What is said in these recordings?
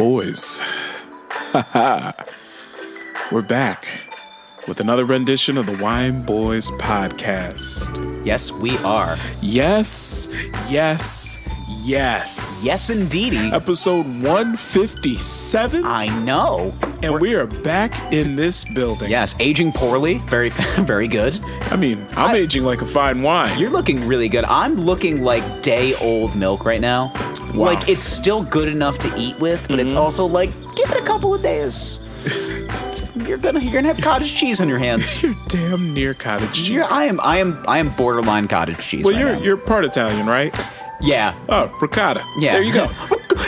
Boys, we're back with another rendition of the Wine Boys podcast. Yes, we are. Yes. Yes, indeedy. Episode 157. I know. And we are back in this building. Yes, aging poorly. Very, very good. I mean, I'm aging like a fine wine. You're looking really good. I'm looking like day-old milk right now. Wow. Like, it's still good enough to eat with, but it's also like, give it a couple of days. You're gonna have cottage cheese on your hands. You're damn near cottage cheese. I am borderline cottage cheese. Well, right now. you're part Italian, right? Yeah. Oh, ricotta. Yeah. There you go.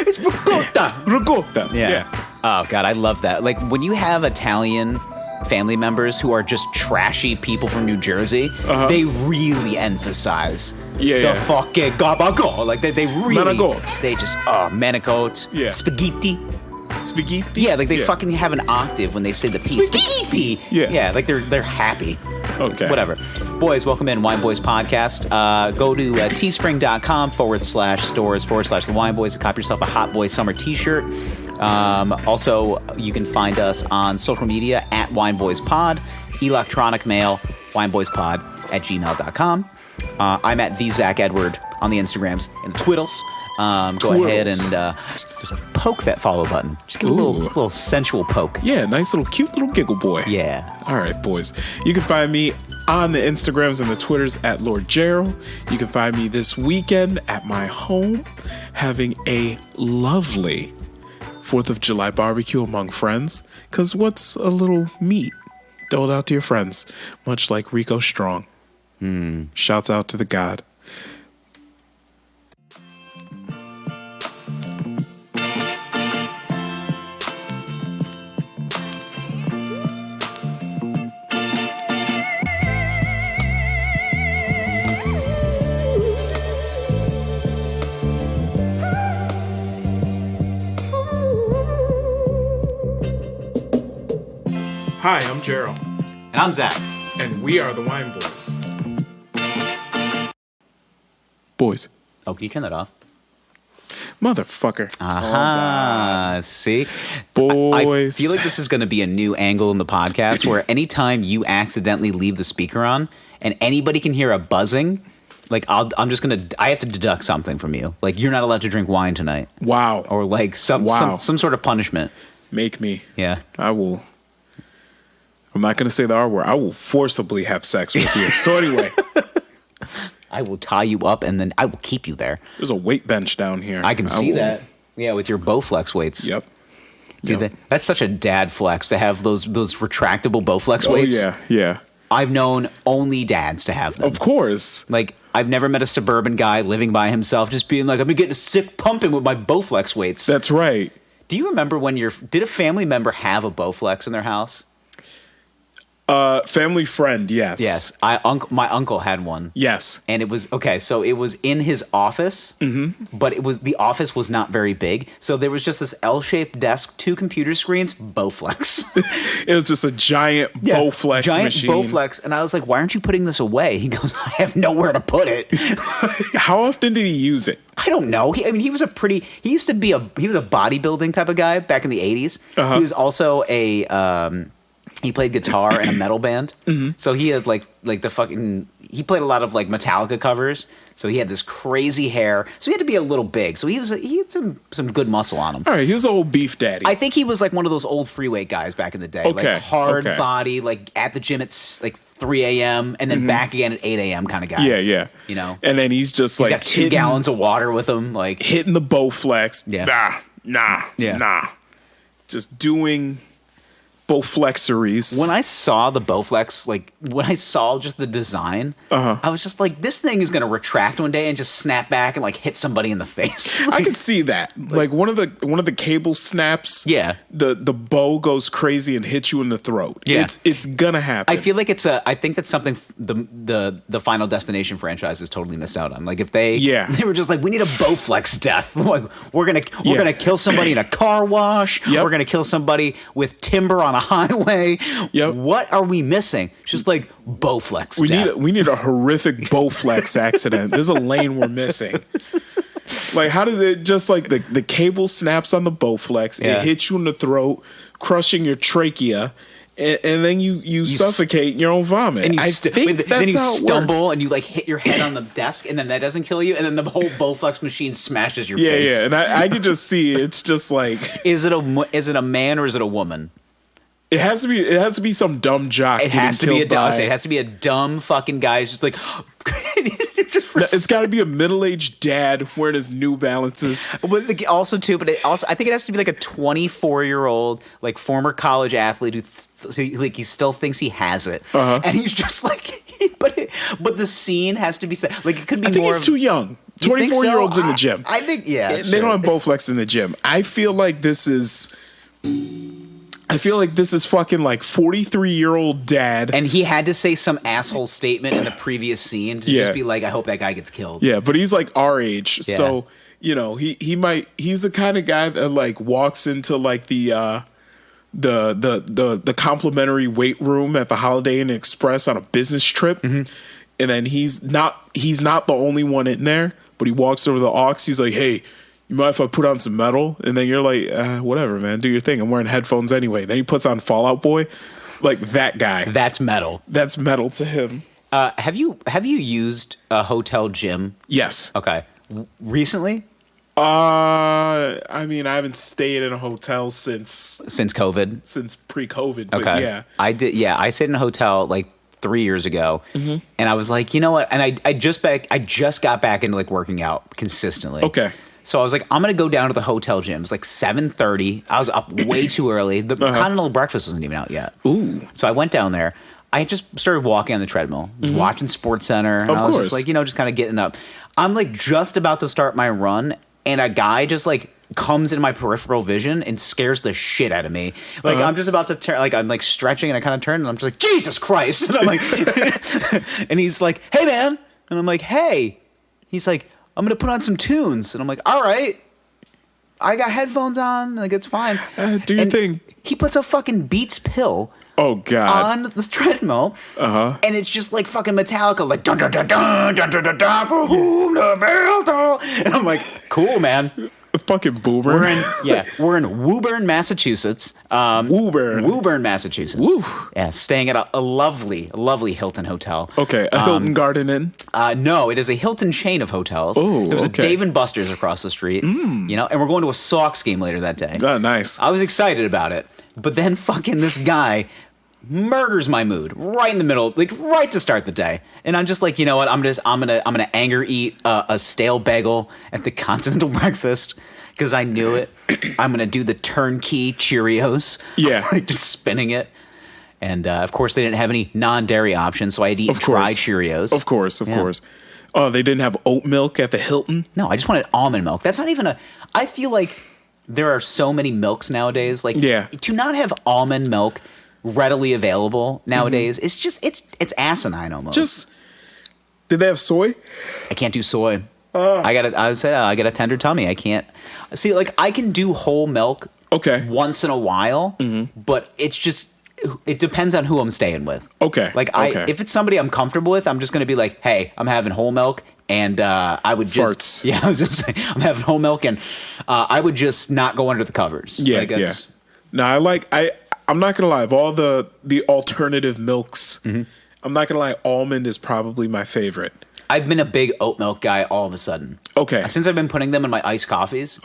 It's ricotta. Ricotta. Yeah. Oh, God, I love that. Like, when you have Italian family members who are just trashy people from New Jersey, they really emphasize the fucking gabagool. Like, they really... Manigot. They just... Oh, manigot. Yeah. Spaghetti. Spaghetti? Yeah, like, they fucking have an octave when they say the P. Spaghetti! Yeah. Yeah, like, they're happy. Okay. Whatever. Boys, welcome in. Wine Boys Podcast. Go to teespring.com/stores/the Wine Boys to copy yourself a Hot Boy Summer t-shirt. Also, you can find us on social media at Wine Boys Pod, electronic mail, wineboyspod@gmail.com. I'm at the Zach Edward on the Instagrams and the Twiddles. Go ahead and just poke that follow button. Just give it a little sensual poke. Yeah, nice little cute little giggle boy. Yeah. All right, boys. You can find me on the Instagrams and the Twitters at Lord Gerald. You can find me this weekend at my home having a lovely 4th of July barbecue among friends. Because what's a little meat? Dole out to your friends, much like Rico Strong. Shouts out to the God. Hi, I'm Gerald. And I'm Zach. And we are the Wine Boys. Boys. Oh, can you turn that off? Motherfucker. Aha. See? Boys. I feel like this is going to be a new angle in the podcast where anytime you accidentally leave the speaker on and anybody can hear a buzzing, like I have to deduct something from you. Like, you're not allowed to drink wine tonight. Wow. Or like some sort of punishment. Make me. Yeah. I'm not going to say the R word. I will forcibly have sex with you. So anyway. I will tie you up and then I will keep you there. There's a weight bench down here. I can see that. Yeah, with your Bowflex weights. Yep. Dude, that's such a dad flex to have those retractable Bowflex weights. Oh, yeah. I've known only dads to have them. Of course. Like, I've never met a suburban guy living by himself just being like, I'm getting a sick pumping with my Bowflex weights. That's right. Do you remember when did a family member have a Bowflex in their house? Family friend, yes. Yes. My uncle had one. Yes. And it was, so it was in his office, but the office was not very big. So there was just this L-shaped desk, 2 computer screens, Bowflex. It was just a giant Bowflex machine. Giant Bowflex. And I was like, why aren't you putting this away? He goes, I have nowhere to put it. How often did he use it? I don't know. He was a bodybuilding type of guy back in the 80s. He was also he played guitar in a metal band. So he had he played a lot of like Metallica covers. So he had this crazy hair. So he had to be a little big. So he had some good muscle on him. All right, he was an old beef daddy. I think he was like one of those old free weight guys back in the day. Okay. Like hard body, like at the gym at like 3 a.m. and then back again at 8 a.m. kind of guy. Yeah. You know? And then he's just got 2 gallons of water with him. Like hitting the Bowflex. Yeah. Nah. Just doing Bowflexeries. When I saw the Bowflex, like when I saw just the design, I was just like, this thing is going to retract one day and just snap back and like hit somebody in the face. I could see that. Like one of the cable snaps. Yeah. The bow goes crazy and hits you in the throat. Yeah. It's gonna happen. I feel like I think that's something the Final Destination franchise has totally missed out on. Like if they were just like, we need a Bowflex death. Like we're gonna kill somebody in a car wash. Yep. We're gonna kill somebody with timber on on a highway. Yep. What are we missing? Just like Bowflex. We need a horrific Bowflex accident. There's a lane we're missing. Like, how does it just like the cable snaps on the Bowflex, it hits you in the throat, crushing your trachea, and then you suffocate in your own vomit. And then you stumble and you like hit your head on the desk, and then that doesn't kill you, and then the whole Bowflex machine smashes your face. Yeah, and I could just see it's just like, is it a man or is it a woman? It has to be some dumb jock. It has to be a dumb fucking guy. It's just like it's got to be a middle-aged dad wearing his New Balances. I think it has to be like a 24-year-old like former college athlete who he still thinks he has it, and he's just like, but the scene has to be set. Like it could be. I think he's too young. 24-year-olds in the gym. I think they don't have Bowflex in the gym. I feel like this is fucking like 43-year-old dad. And he had to say some asshole statement in the previous scene to just be like, I hope that guy gets killed. Yeah, but he's like our age. Yeah. So, he's the kind of guy that like walks into like the complimentary weight room at the Holiday Inn Express on a business trip. Mm-hmm. And then he's not the only one in there, but he walks over to the aux. He's like, hey, you mind if I put on some metal? And then you're like, whatever, man, do your thing. I'm wearing headphones anyway. Then he puts on Fall Out Boy. Like that guy. That's metal. That's metal to him. Have you used a hotel gym? Yes. Okay. Recently? I mean, I haven't stayed in a hotel since COVID. Since pre-COVID. Okay. But yeah. I did. Yeah, I stayed in a hotel like 3 years ago, and I was like, you know what? And I just got back into like working out consistently. Okay. So I was like, I'm going to go down to the hotel gym. It was like 7:30. I was up way too early. The continental breakfast wasn't even out yet. Ooh. So I went down there. I just started walking on the treadmill, watching SportsCenter. And I was just like, just kind of getting up. I'm like just about to start my run, and a guy just like comes in my peripheral vision and scares the shit out of me. Like I'm just about to turn, like I'm like stretching, and I kind of turn, and I'm just like, Jesus Christ. And I'm like, and he's like, hey man. And I'm like, hey. He's like, I'm going to put on some tunes. And I'm like, all right. I got headphones on. Like, it's fine. Do your thing. He puts a fucking Beats pill. Oh, God. On the treadmill. And it's just like fucking Metallica. Like, dun dun dun dun dun dun dun dun for whom the bell toll. And I'm like, cool, man. Fucking boomer. We're in Woburn, Massachusetts. Woburn, Massachusetts. Woo. Yeah, staying at a lovely Hilton hotel. Okay, a Hilton Garden Inn? No, it is a Hilton chain of hotels. Oh, there was a Dave & Buster's across the street, and we're going to a Sox game later that day. Oh, nice. I was excited about it, but then fucking this guy murders my mood right in the middle, like right to start the day. And I'm just like, you know what? I'm gonna anger eat a stale bagel at the continental breakfast because I knew it. I'm gonna do the turnkey Cheerios. Yeah, like just spinning it. And of course, they didn't have any non-dairy options, so I had to eat dry Cheerios. Of course. Oh, they didn't have oat milk at the Hilton? No, I just wanted almond milk. That's not even I feel like there are so many milks nowadays. Like, to not have almond milk readily available nowadays, it's just it's asinine almost. Did they have soy? I can't do soy. I got a tender tummy. I can't see, like, I can do whole milk once in a while, but it depends on who I'm staying with. If it's somebody I'm comfortable with, I'm just gonna be like, hey, I'm having whole milk. And I would just farts. Yeah, I was just saying, I'm having whole milk, and I would just not go under the covers. No, I'm not gonna lie. Of all the alternative milks, I'm not gonna lie. Almond is probably my favorite. I've been a big oat milk guy all of a sudden. Okay, since I've been putting them in my iced coffees.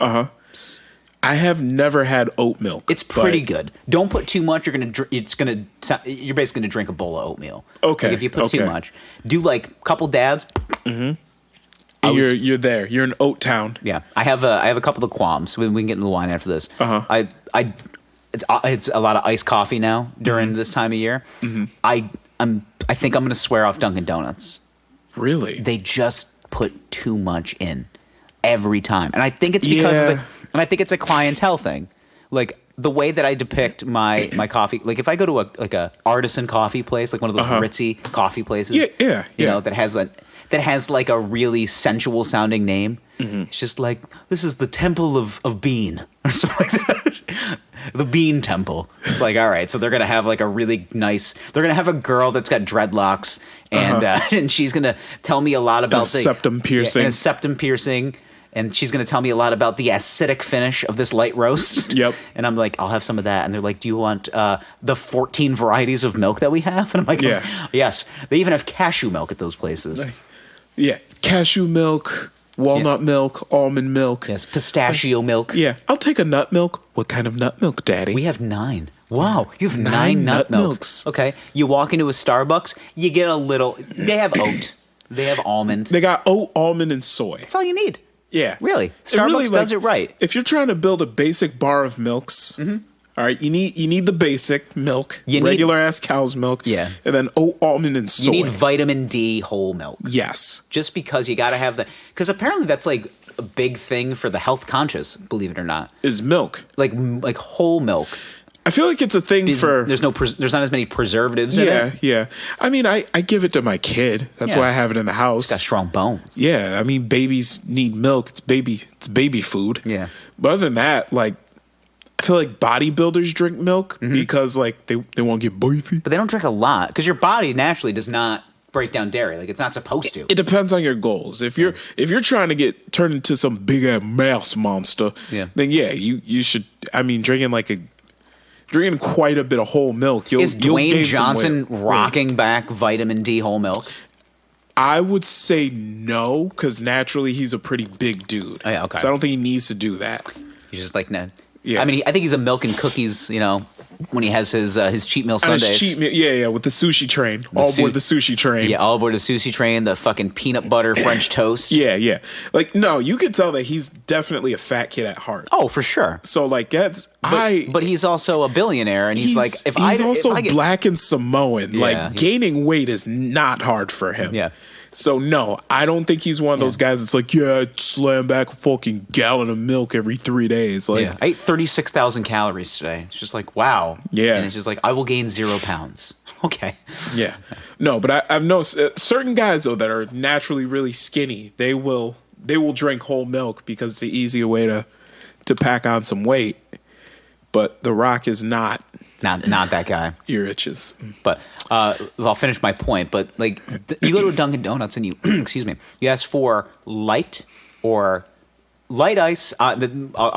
I have never had oat milk. It's pretty good. Don't put too much. You're basically gonna drink a bowl of oatmeal. Okay, like if you put too much, do like a couple dabs. You're there. You're in Oat Town. Yeah, I have a couple of qualms. We can get into the wine after this. It's a lot of iced coffee now during this time of year. I think I'm going to swear off Dunkin Donuts. Really? They just put too much in every time, and I think it's because and I think it's a clientele thing. Like the way that I depict my coffee, like if I go to a artisan coffee place, like one of those ritzy coffee places, you know, that has like a really sensual sounding name. It's just like, this is the Temple of Bean or something like that. the bean temple. It's like, all right, so they're gonna have like a really nice. They're gonna have a girl that's got dreadlocks, and and she's gonna tell me a lot about the septum piercing. And a septum piercing. And she's going to tell me a lot about the acidic finish of this light roast. Yep. And I'm like, I'll have some of that. And they're like, do you want the 14 varieties of milk that we have? And I'm like, yes. They even have cashew milk at those places. Yeah. Cashew milk, walnut milk, almond milk. Yes, pistachio milk. Yeah. I'll take a nut milk. What kind of nut milk, Daddy? We have 9. Wow, you have 9 nut milks. Okay. You walk into a Starbucks, you get a little. They have oat. They have almond. They got oat, almond, and soy. That's all you need. Yeah. Really? Starbucks does it right. If you're trying to build a basic bar of milks, all right, you need the basic milk, regular ass cow's milk, and then oat, almond, and soy. You need vitamin D whole milk. Yes. Just because you got to have that. Because apparently that's like a big thing for the health conscious, believe it or not. Is milk. Like whole milk. I feel like it's a thing for... There's not as many preservatives in it. Yeah. I mean, I give it to my kid. That's why I have it in the house. It's got strong bones. Yeah, I mean, babies need milk. It's baby food. Yeah. But other than that, like, I feel like bodybuilders drink milk because, like, they won't get beefy. But they don't drink a lot because your body naturally does not break down dairy. Like, it's not supposed to. It depends on your goals. If you're trying to get turned into some big ass mouse monster, then you should. I mean, drinking quite a bit of whole milk. Is Dwayne Johnson rocking back vitamin D whole milk? I would say no, because naturally he's a pretty big dude. Oh, yeah, okay. So I don't think he needs to do that. He's just like, no. Yeah. I mean, I think he's a milk and cookies, when he has his cheat meal Sundays. His cheat meal, with the sushi train. All aboard the sushi train. Yeah, all aboard the sushi train, the fucking peanut butter French toast. Yeah. Like, no, you could tell that he's definitely a fat kid at heart. Oh, for sure. So, like, But he's also a billionaire, and he's like, he's also black and Samoan. Yeah, like, gaining weight is not hard for him. Yeah. So, no, I don't think he's one of those guys that's like, I slam back a fucking gallon of milk every 3 days. Like, I ate 36,000 calories today. It's just like, wow. Yeah. And it's just like, I will gain 0 pounds. Okay. Yeah. No, but I've noticed certain guys, though, that are naturally really skinny, they will drink whole milk because it's the easier way to pack on some weight. But The Rock is not that guy. Ear itches. But I'll finish my point. But like, you go to a Dunkin' Donuts and you excuse me, you ask for light or light ice. I'll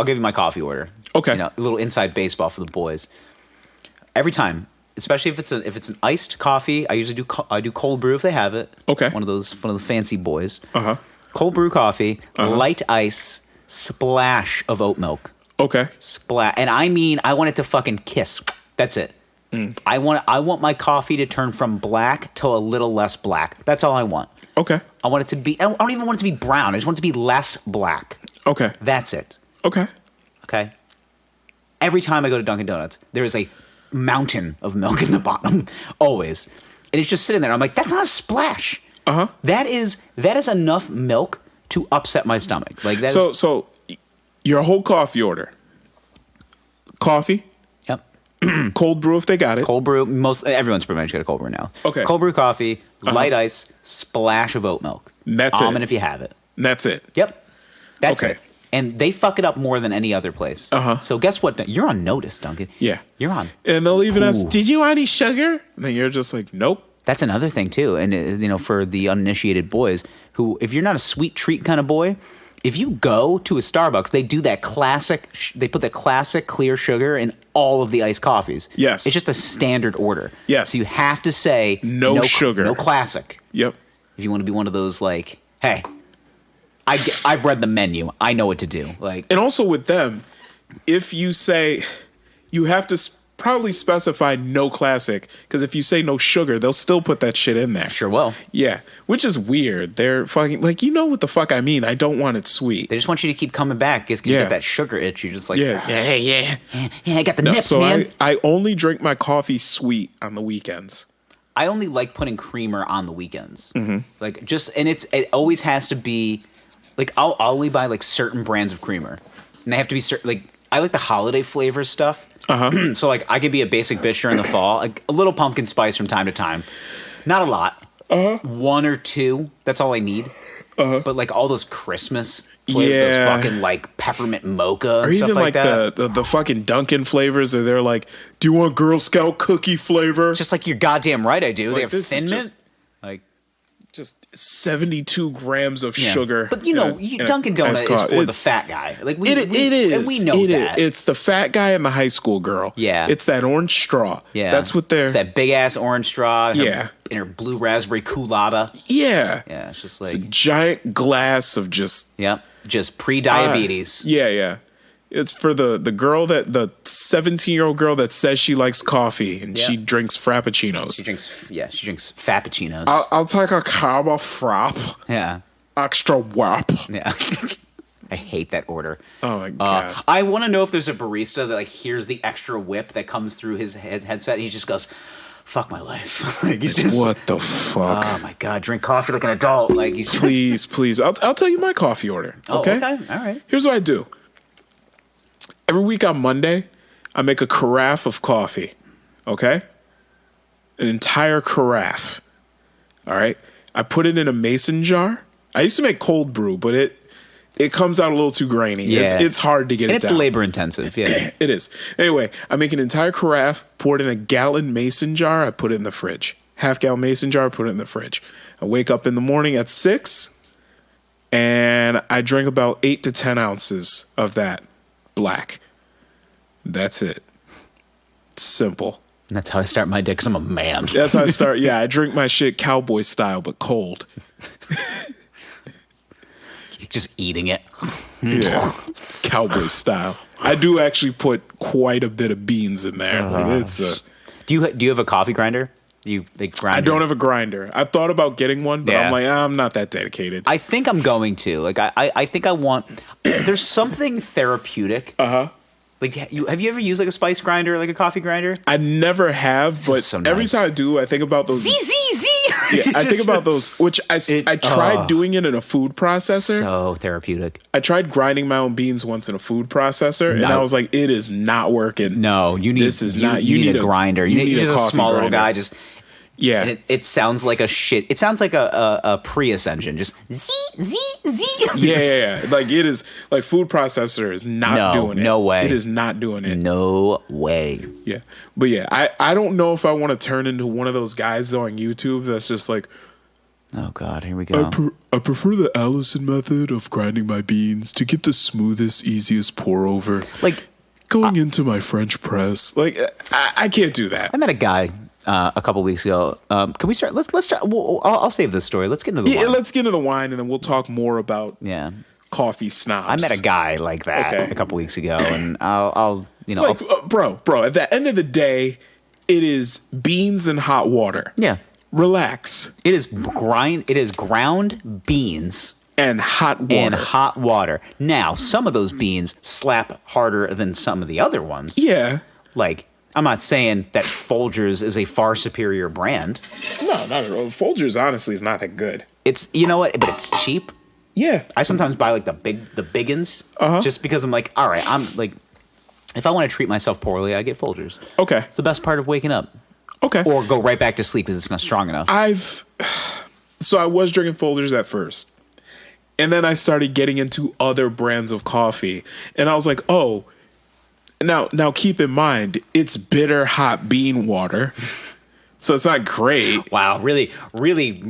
give you my coffee order. Okay. A little inside baseball for the boys. Every time, especially if it's an iced coffee, I usually do cold brew if they have it. Okay. One of the fancy boys. Cold brew coffee, light ice, splash of oat milk. Okay. Splat. And I mean, I want it to fucking kiss. That's it. I want my coffee to turn from black to a little less black. That's all I want. Okay. I want it to be, I don't even want it to be brown. I just want it to be less black. Okay. That's it. Okay. Every time I go to Dunkin' Donuts, there is a mountain of milk in the bottom. Always. And it's just sitting there. I'm like, that's not a splash. That is enough milk to upset my stomach. Like that. So your whole coffee order. Coffee. Yep. Cold brew if they got it. Cold brew. Everyone's pretty much got a cold brew now. Okay. Cold brew coffee, light ice, splash of oat milk. That's it. Almond if you have it. That's it. Yep. That's okay. it. And they fuck it up more than any other place. So guess what? You're on notice, Duncan. Yeah. You're on. And they'll even ask, did you want any sugar? And then you're just like, nope. That's another thing, too. And, for the uninitiated boys who, if you're not a sweet treat kind of boy, if you go to a Starbucks, they do that classic, they put that classic clear sugar in all of the iced coffees. Yes. It's just a standard order. Yes. So you have to say no sugar. No classic. Yep. If you want to be one of those, like, hey, I've read the menu. I know what to do. Like, and also with them, if you say, you have to probably specify no classic, because if you say no sugar, they'll still put that shit in there. Sure will. Yeah, which is weird. They're fucking, like, you know what the fuck I mean. I don't want it sweet. They just want you to keep coming back because you get that sugar itch. You're just like, yeah, I got the nips, so man. I only drink my coffee sweet on the weekends. I only like putting creamer on the weekends. Like, and it always has to be, like, I'll only buy, like, certain brands of creamer. And they have to be certain, like, I like the holiday flavor stuff. So, like, I could be a basic bitch during the fall. Like, a little pumpkin spice from time to time. Not a lot. 1 or 2. That's all I need. but like all those Christmas flavors, those fucking like peppermint mocha and or stuff even like that. the fucking Dunkin' flavors, or they're like, do you want Girl Scout cookie flavor? It's just like, you're goddamn right, I do. Like, they have this Thin is Mint. just- Like, Just 72 grams of sugar. But Dunkin' Donuts is for the fat guy. Like it is. And we know that. It's the fat guy and the high school girl. Yeah. It's that orange straw. Yeah. That's what they're... It's that big ass orange straw. Yeah. In her blue raspberry culotta. Yeah. Yeah, it's just It's a like... giant glass of just... Yep. Just pre-diabetes. Yeah. It's for the girl the 17-year-old girl that says she likes coffee and she drinks frappuccinos. She drinks frappuccinos. I'll take a caramel frap. Yeah. Extra wap. Yeah. I hate that order. Oh my God. I want to know if there's a barista that like hears the extra whip that comes through his headset and he just goes, fuck my life. Like, he's just, what the fuck? oh my God, drink coffee like an adult. Like, he's just... Please. I'll tell you my coffee order. Okay? Oh, okay. All right. Here's what I do. Every week on Monday, I make a carafe of coffee. Okay? An entire carafe. All right? I put it in a mason jar. I used to make cold brew, but it comes out a little too grainy. Yeah. It's hard to get it It's down. labor intensive, yeah. It is. Anyway, I make an entire carafe, pour it in a gallon mason jar, I put it in the fridge. Half-gallon mason jar, put it in the fridge. I wake up in the morning at 6, and I drink about 8 to 10 ounces of that black. That's it. It's simple. And that's how I start my day, because I'm a man. That's how I start. Yeah, I drink my shit cowboy style, but cold. Just eating it. Yeah, it's cowboy style. I do actually put quite a bit of beans in there. Like, it's a... Do you have a coffee grinder? You big grinder? I don't have a grinder. I've thought about getting one, but I'm like, I'm not that dedicated. I think I'm going to. Like, I think I want... There's something therapeutic. Like, have you ever used like a spice grinder, like a coffee grinder? I never have, but so every nice. time I do, I think about those. Z. Yeah, I think about those, which I tried doing it in a food processor. So therapeutic. I tried grinding my own beans once in a food processor, and I was like, it is not working. No, you need this is not. You need a grinder. You need a just a coffee small grinder. little guy. Just yeah. And it sounds like a shit. It sounds like a Prius engine. Just Z. Yeah. Like it is like food processor is not doing it. No way. It is not doing it. No way. Yeah. But yeah, I don't know if I want to turn into one of those guys though on YouTube that's just like, oh God, here we go. I prefer the Allison method of grinding my beans to get the smoothest, easiest pour over. Like going into my French press. Like I can't do that. I met a guy a couple weeks ago. Can we start? Let's start. Well, I'll save this story. Let's get into the wine. Let's get into the wine, and then we'll talk more about coffee snobs. I met a guy like that a couple weeks ago, and I'll bro. At the end of the day, it is beans and hot water. Yeah, relax. It is ground beans and hot water. Now, some of those beans slap harder than some of the other ones. Yeah, like. I'm not saying that Folgers is a far superior brand. No, not at all. Folgers, honestly, is not that good. It's, you know what, but it's cheap. Yeah. I sometimes buy like the biggins just because I'm like, all right, I'm like, if I want to treat myself poorly, I get Folgers. Okay. It's the best part of waking up. Okay. Or go right back to sleep because it's not strong enough. So I was drinking Folgers at first. And then I started getting into other brands of coffee. And I was like, oh, Now keep in mind, it's bitter hot bean water. So it's not great. Wow, really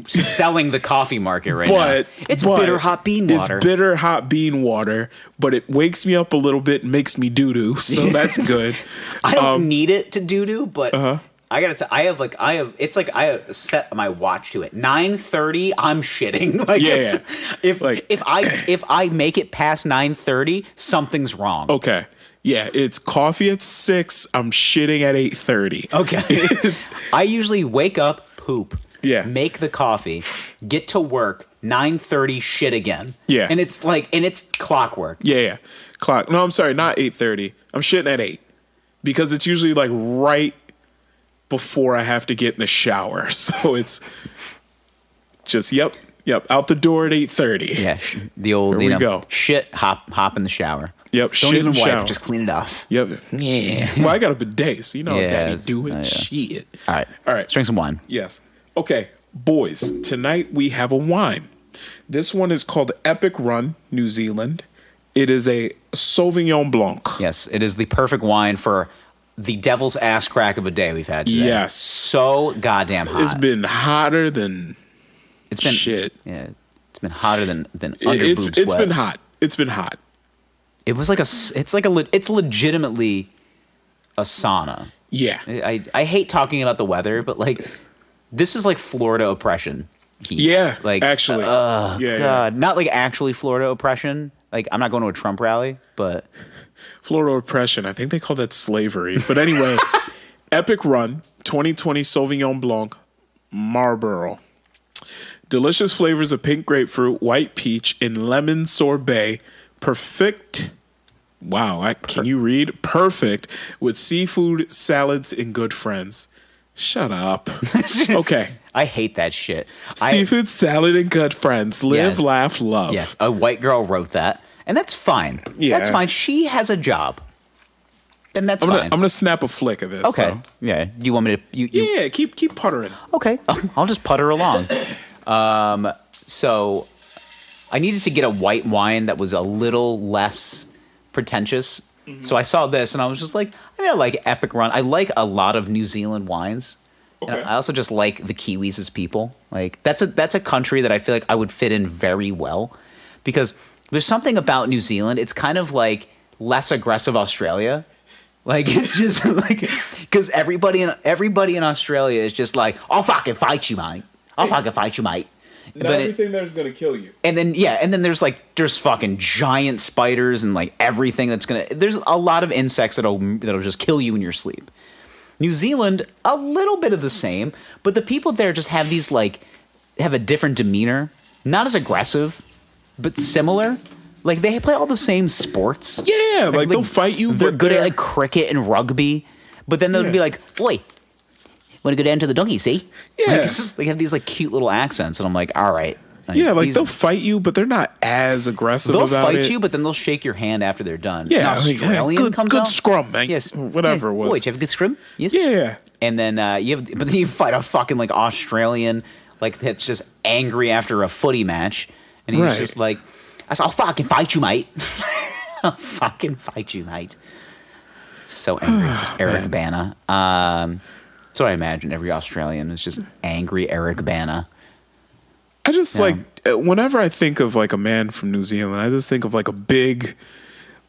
selling the coffee market right now. It's bitter hot bean water. It's bitter hot bean water, but it wakes me up a little bit and makes me doo-doo, so that's good. I don't need it to doo-doo, but I gotta tell, I have set my watch to it. 9:30, I'm shitting. Like if I make it past 9:30, something's wrong. Okay. Yeah, it's coffee at 6. I'm shitting at 8:30. Okay. I usually wake up, poop, make the coffee, get to work, 9:30, shit again. Yeah. And it's clockwork. Yeah. Clock. No, I'm sorry, not 8:30. I'm shitting at 8. Because it's usually like right before I have to get in the shower. So it's just yep, out the door at 8:30. Yeah, the old go. Shit, hop in the shower. Yep, don't even wipe, just clean it off. Yep. Yeah. Well, I got a bidet, so you know how daddy do it. Shit. All right. Let's drink some wine. Yes. Okay, boys, tonight we have a wine. This one is called Epic Run, New Zealand. It is a Sauvignon Blanc. Yes, it is the perfect wine for the devil's ass crack of a day we've had today. Yes. So goddamn hot. It's been hotter than shit. Yeah, it's been hotter than It's under-boob sweat. been hot. It's been hot. It was it's legitimately a sauna. Yeah. I hate talking about the weather, but like this is like Florida oppression heat. Yeah, like actually. God, Yeah. not like actually Florida oppression. Like I'm not going to a Trump rally, but Florida oppression. I think they call that slavery. But anyway, Epic Run, 2020 Sauvignon Blanc, Marlborough. Delicious flavors of pink grapefruit, white peach, and lemon sorbet. Perfect. Wow, can you read? Perfect with seafood, salads, and good friends. Shut up. Okay. I hate that shit. Seafood, salad, and good friends. Live, laugh, love. Yes, a white girl wrote that, and that's fine. Yeah. That's fine. She has a job, and that's fine. I'm gonna snap a flick of this. Okay. Though. Yeah. You want me to? Yeah. Keep puttering. Okay. I'll just putter along. So I needed to get a white wine that was a little less pretentious. Mm-hmm. So I saw this and I was just like, I like Epic Run. I like a lot of New Zealand wines. Okay. I also just like the Kiwis as people. Like that's a country that I feel like I would fit in very well because there's something about New Zealand. It's kind of like less aggressive Australia. Like it's just like because everybody in Australia is just like, I'll fucking fight you, mate. I'll fucking fight you, mate. Not everything there's gonna kill you. And then there's fucking giant spiders and like everything that's gonna. There's a lot of insects that'll just kill you in your sleep. New Zealand, a little bit of the same, but the people there just have these have a different demeanor, not as aggressive, but similar. Like they play all the same sports. Yeah, like they'll fight you. They're good at like cricket and rugby, but then they'll be like, "Boy, want to go down to the donkey, see?" Yeah. Like, they have these like cute little accents, and I'm like, all right. Like they'll fight you, but they're not as aggressive about it. They'll fight you, but then they'll shake your hand after they're done. Yeah, an Australian comes good out. scrum, man. Yes, whatever it was. Boy, did you have a good scrum? Yes. Yeah. And then but then you fight a fucking like Australian like that's just angry after a footy match, and he's just like, "I'll fucking fight you, mate. I'll fucking fight you, mate." So angry, just Eric Bana. That's what I imagine. Every Australian is just angry Eric Bana. I just like whenever I think of like a man from New Zealand, I just think of like a big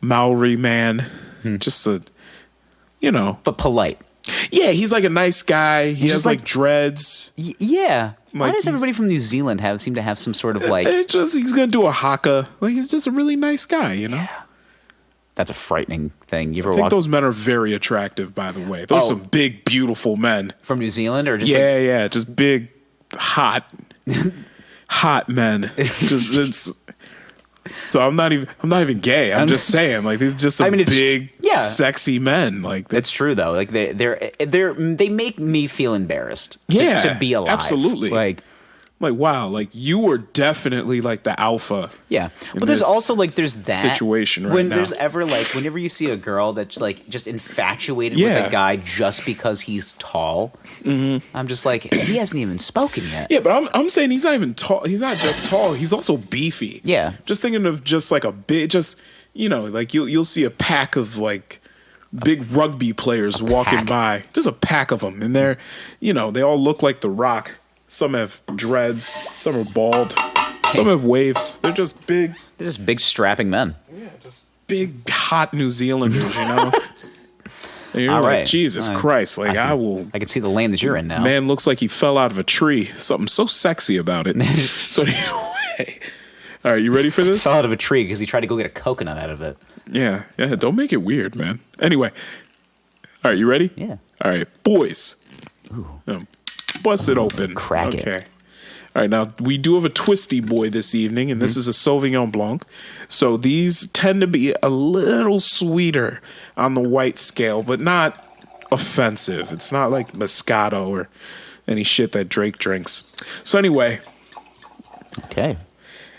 Maori man, just but polite. Yeah, he's like a nice guy. He has like dreads. Yeah. Why does everybody from New Zealand seem to have some sort of like? He's gonna do a haka. Like he's just a really nice guy, Yeah. That's a frightening thing. I think those men are very attractive, by the way. Those are some big, beautiful men from New Zealand, or just just big, hot men. So I'm not even gay. I'm just saying, like these just some big, sexy men. Like that's true though. Like they make me feel embarrassed. To be alive. Absolutely. Like wow, like you were definitely like the alpha. Yeah, but there's also like there's that situation right when now. There's ever like whenever you see a girl that's like just infatuated with a guy just because he's tall. Mm-hmm. I'm just like he hasn't even spoken yet. Yeah, but I'm saying he's not even tall. He's not just tall. He's also beefy. Yeah, just thinking of just like a big, just like you'll see a pack of like big rugby players walking by, just a pack of them, and they're they all look like The Rock. Some have dreads, some are bald, some have waves. They're just big. They're just big strapping men. Yeah, just big hot New Zealanders, And you're all like, right. Jesus Christ, like I can see the lane that you're in now. Man looks like he fell out of a tree. Something so sexy about it. So anyway, all right, you ready for this? Fell out of a tree because he tried to go get a coconut out of it. Yeah, don't make it weird, man. Anyway, all right, you ready? Yeah. All right, Boyz. Bust it open. Crack it. Okay. All right, now we do have a twisty boy this evening, and this is a Sauvignon Blanc. So these tend to be a little sweeter on the white scale, but not offensive. It's not like Moscato or any shit that Drake drinks. So anyway. Okay.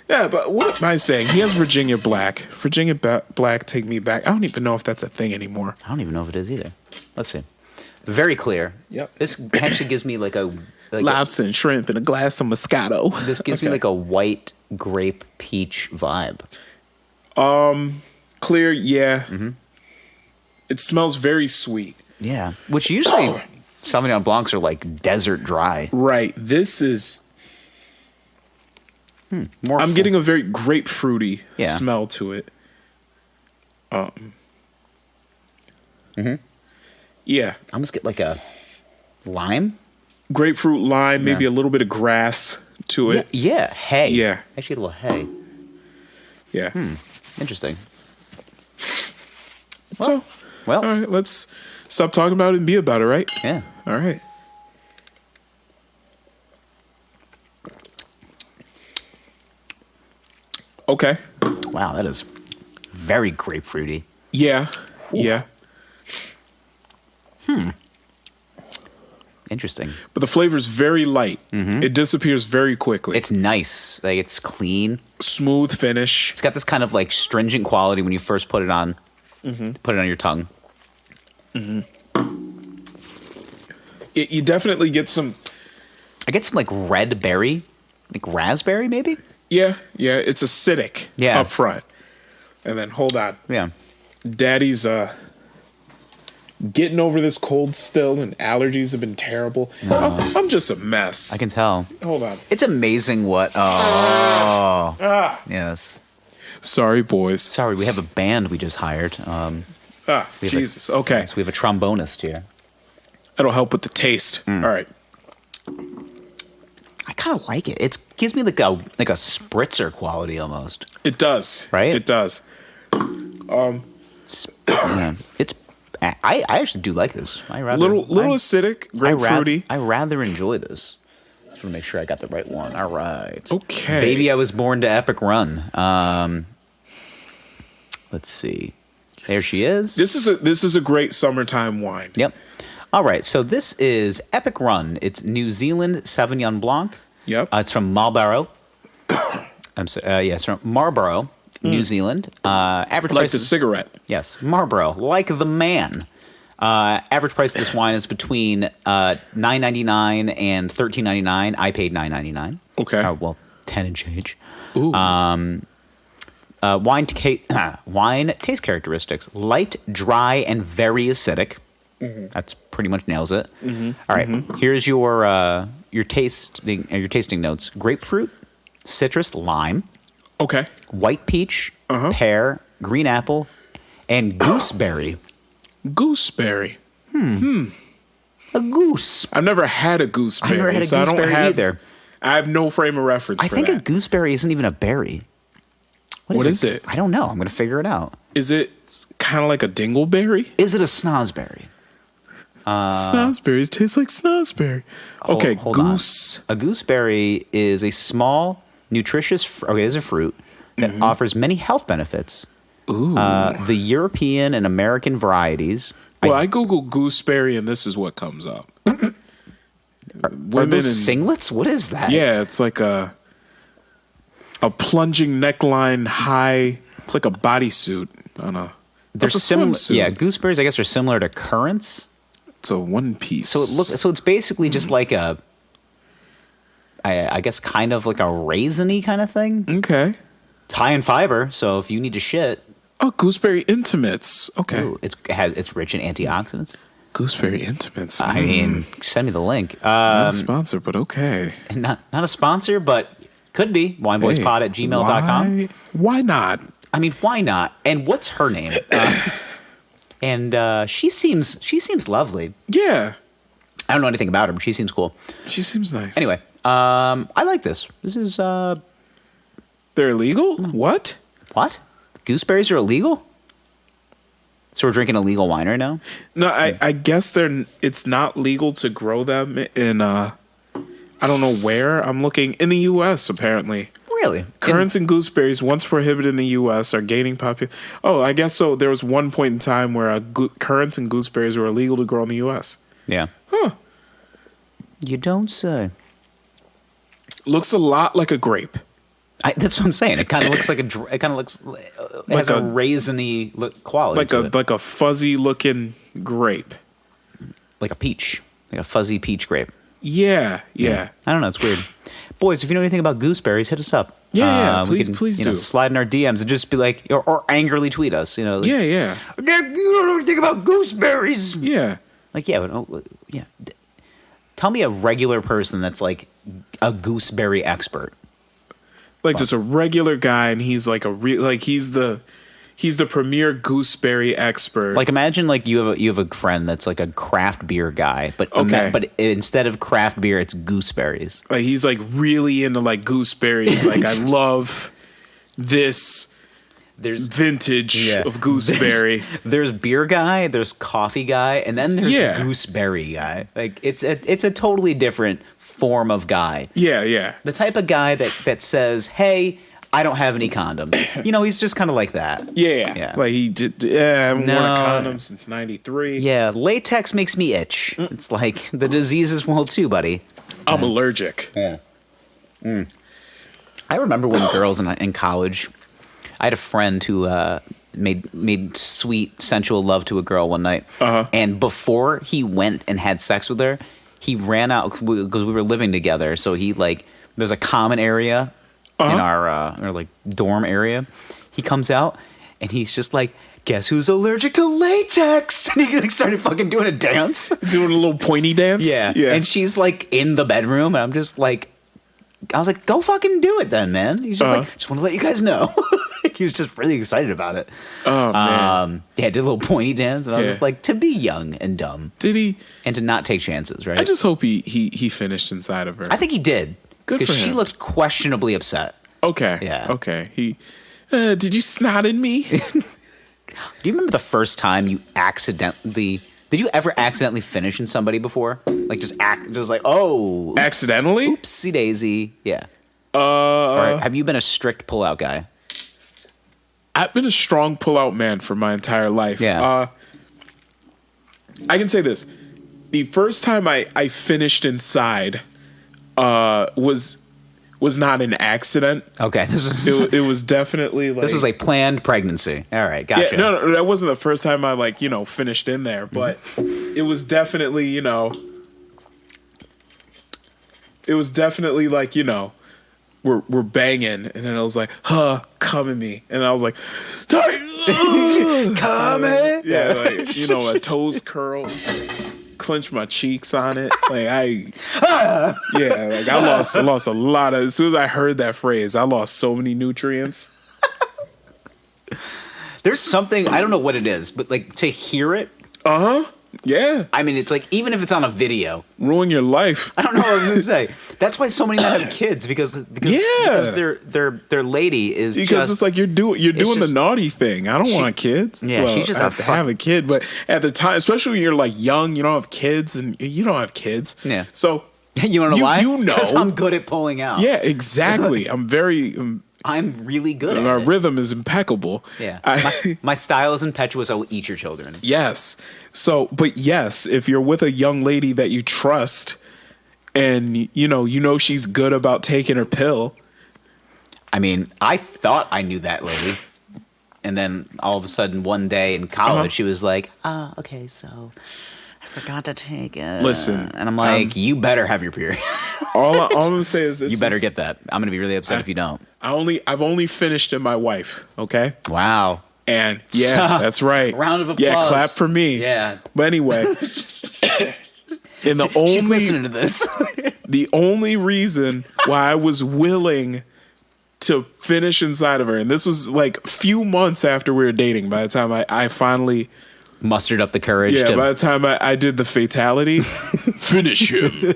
Yeah, but what am I saying? He has Virginia Black. Virginia Black, take me back. I don't even know if that's a thing anymore. I don't even know if it is either. Let's see. Very clear. Yep. This actually gives me like a lobster and shrimp and a glass of Moscato. This gives me like a white grape peach vibe. Clear, yeah. Mm-hmm. It smells very sweet. Yeah, which usually Sauvignon Blancs are like desert dry. Right. This is. I'm getting a very grapefruity smell to it. Yeah. I almost get like a lime. Grapefruit, lime, maybe a little bit of grass to it. Yeah, hay. Yeah. Actually, a little hay. Yeah. Interesting. Well, all right, let's stop talking about it and be about it, right? Yeah. All right. Okay. Wow, that is very grapefruity. Yeah. Ooh. Yeah. Interesting. But the flavor is very light. Mm-hmm. It disappears very quickly. It's nice. Like, it's clean. Smooth finish. It's got this kind of like stringent quality when you first put it on. Put it on your tongue. You definitely get some. I get some like red berry, like raspberry maybe. Yeah, it's acidic up front. And then hold on. Yeah. Daddy's getting over this cold still, and allergies have been terrible. I'm just a mess. I can tell. Hold on. It's amazing what. Yes. Sorry, boys. Sorry, we have a band we just hired. Jesus. Okay. So we have a trombonist here. That'll help with the taste. All right. I kind of like it. It gives me like a spritzer quality almost. It does. Right? It does. It's. I actually do like this. Little acidic, grapefruity. I rather enjoy this. Just want to make sure I got the right one. All right. Okay. Baby, I was born to epic run. Let's see. There she is. This is a great summertime wine. Yep. All right. So this is Epic Run. It's New Zealand Sauvignon Blanc. Yep. It's from Marlborough. It's from Marlborough, New Zealand. Average like price the cigarette. Yes, Marlborough, like the man. Average price of this wine is between $9.99 and $13.99. I paid $9.99. Okay. Well, 10 and change. Ooh. Wine taste characteristics: light, dry, and very acidic. Mm-hmm. That's pretty much nails it. Mm-hmm. All right, here's your tasting notes: grapefruit, citrus, lime. Okay. White peach, pear, green apple, and gooseberry. Gooseberry. A goose. I've never had a gooseberry. I've never had a gooseberry either. I have no frame of reference for that. I think a gooseberry isn't even a berry. What is it? I don't know. I'm going to figure it out. Is it kind of like a dingleberry? Is it a snozberry? Snozberries taste like snozberry. Okay, hold goose. On. A gooseberry is a small, nutritious. It is a fruit that offers many health benefits. Ooh. The European and American varieties. Well, I Google gooseberry and this is what comes up. Are those singlets? What is that? Yeah, it's like a plunging neckline high. It's like a bodysuit on a. They're similar. Yeah, gooseberries. I guess are similar to currants. It's a one piece. So it's basically just like a. I guess kind of like a raisiny kind of thing. Okay. It's high in fiber, so if you need to shit. Oh, gooseberry intimates. Okay. Ooh, it's rich in antioxidants. Gooseberry intimates. I mean, send me the link. Not a sponsor, but okay. Not a sponsor, but could be. wineboyspod@gmail.com. Why not? I mean, why not? And what's her name? She seems lovely. Yeah. I don't know anything about her, but she seems cool. She seems nice. Anyway, I like this. This is They're illegal? What? What? Gooseberries are illegal? So we're drinking illegal wine right now? No, I guess it's not legal to grow them in I don't know where. I'm looking in the US apparently. Really? Currants and gooseberries, once prohibited in the US, are gaining popularity. Oh, I guess so. There was one point in time where currants and gooseberries were illegal to grow in the US. Yeah. Huh. You don't say. Looks a lot like a grape. That's what I'm saying. It kind of looks like it has a raisiny quality. Like a fuzzy looking grape. like a peach, like a fuzzy peach grape. Yeah. I don't know. It's weird. Boys, if you know anything about gooseberries, hit us up. Yeah. Please do. Slide in our DMs and just be like, or angrily tweet us. You know. Like, Yeah. You don't know anything about gooseberries. Yeah. Like, yeah. Tell me a regular person that's like a gooseberry expert. Like just a regular guy, and he's like he's the premier gooseberry expert. Like imagine like you have a friend that's like a craft beer guy, but but instead of craft beer, it's gooseberries. Like he's like really into like gooseberries. Like I love this. There's vintage of gooseberry. There's beer guy, there's coffee guy, and then there's gooseberry guy. Like it's a totally different form of guy. Yeah. The type of guy that says, "Hey, I don't have any condoms." You know, he's just kind of like that. Yeah. Like he did. I haven't worn a condom since '93. Yeah, latex makes me itch. It's like the diseases will too, buddy. I'm allergic. Yeah. I remember when girls in college. I had a friend who made sweet, sensual love to a girl one night. And before he went and had sex with her, he ran out because we were living together. So he there's a common area in our like dorm area. He comes out and he's just like, "Guess who's allergic to latex?" And he like started fucking doing a dance, doing a little pointy dance. Yeah. And she's like in the bedroom, and I'm just like, I was like, "Go fucking do it then, man." He's just like, "Just want to let you guys know." He was just really excited about it. Oh, man. Yeah, did a little pointy dance, and I was just like, to be young and dumb. Did he? And to not take chances, right? I just hope he finished inside of her. I think he did. Good for him. Because she looked questionably upset. Okay. Yeah. Okay. He, did you snot in me? Do you remember the first time you accidentally... Did you ever accidentally finish in somebody before? Like, just like, oh... Oops, accidentally? Oopsie daisy. Yeah. Or have you been a strict pullout guy? I've been a strong pullout man for my entire life. Yeah. I can say this. The first time I finished inside was not an accident. Okay. It was definitely like... This was a planned pregnancy. All right, gotcha. Yeah, no, that wasn't the first time I finished in there, but it was definitely, it was definitely like, we're banging, and then I was like, come at me, and I was like, come at, yeah, like my toes curl, clench my cheeks on it, like I lost a lot of. As soon as I heard that phrase, I lost so many nutrients. There's something, I don't know what it is, but like to hear it. Yeah. I mean, it's like, even if it's on a video. Ruin your life. I don't know what I was going to say. That's why so many men have kids, because their lady is because it's like you're doing the naughty thing. I don't want kids. Yeah, she's just have to have a kid. But at the time, especially when you're like young, you don't have kids, and you don't have kids. Yeah. So you don't know why? Because I'm good at pulling out. Yeah, exactly. I'm really good at it. Our rhythm is impeccable. Yeah. My style is impetuous. I will eat your children. Yes. So, but yes, if you're with a young lady that you trust and you know she's good about taking her pill. I mean, I thought I knew that lady. And then all of a sudden one day in college, she was like, okay, so I forgot to take it. Listen. And I'm like, you better have your period. all I'm going to say is this. You better get that. I'm going to be really upset if you don't. I've only finished in my wife, okay? Wow. And yeah, that's right. Round of applause. Yeah, clap for me. Yeah. But anyway, she's listening to this. The only reason why I was willing to finish inside of her, and this was like a few months after we were dating, by the time I finally mustered up the courage. Yeah, by the time I did the fatality, finish him,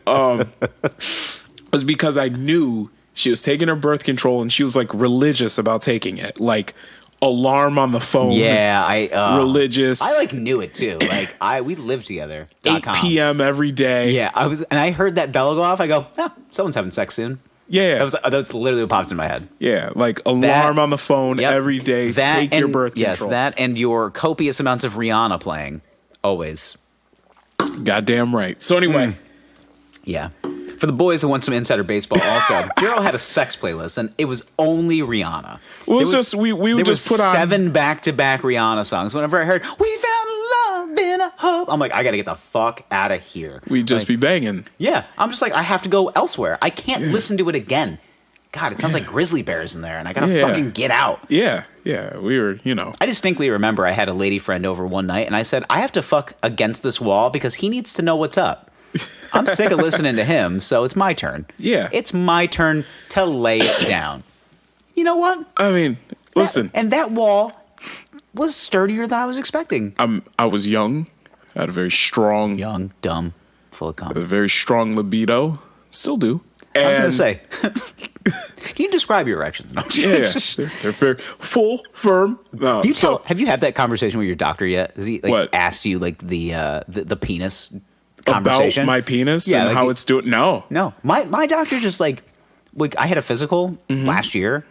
was because I knew she was taking her birth control, and she was like religious about taking it, like alarm on the phone. Yeah, religious. I like knew it too. Like we lived together. 8 p.m. every day. Yeah, I heard that bell go off. I go, someone's having sex soon. Yeah, that's literally what pops in my head. Yeah, like alarm on the phone every day. Take your birth control. Yes, that and your copious amounts of Rihanna playing always. Goddamn right. So anyway, yeah. For the boys that want some insider baseball, also, Daryl had a sex playlist, and it was only Rihanna. Well, it's just we would just put on 7 back-to-back Rihanna songs. Whenever I heard "We Found Love in a up. I'm like, I got to get the fuck out of here. We'd just like, be banging. Yeah. I'm just like, I have to go elsewhere. I can't listen to it again. God, it sounds like grizzly bears in there, and I got to fucking get out. Yeah. Yeah. We were, I distinctly remember I had a lady friend over one night, and I said, I have to fuck against this wall because he needs to know what's up. I'm sick of listening to him, so it's my turn. Yeah. It's my turn to lay it down. You know what? I mean, listen. And that wall was sturdier than I was expecting. I was young. I had a very strong... Young, dumb, full of confidence. A very strong libido. Still do. I was going to say... Can you describe your erections? No, yeah. They're very full, firm. No, have you had that conversation with your doctor yet? Has he asked you like the penis conversation? About my penis and how it's doing? No. My doctor just like I had a physical last year,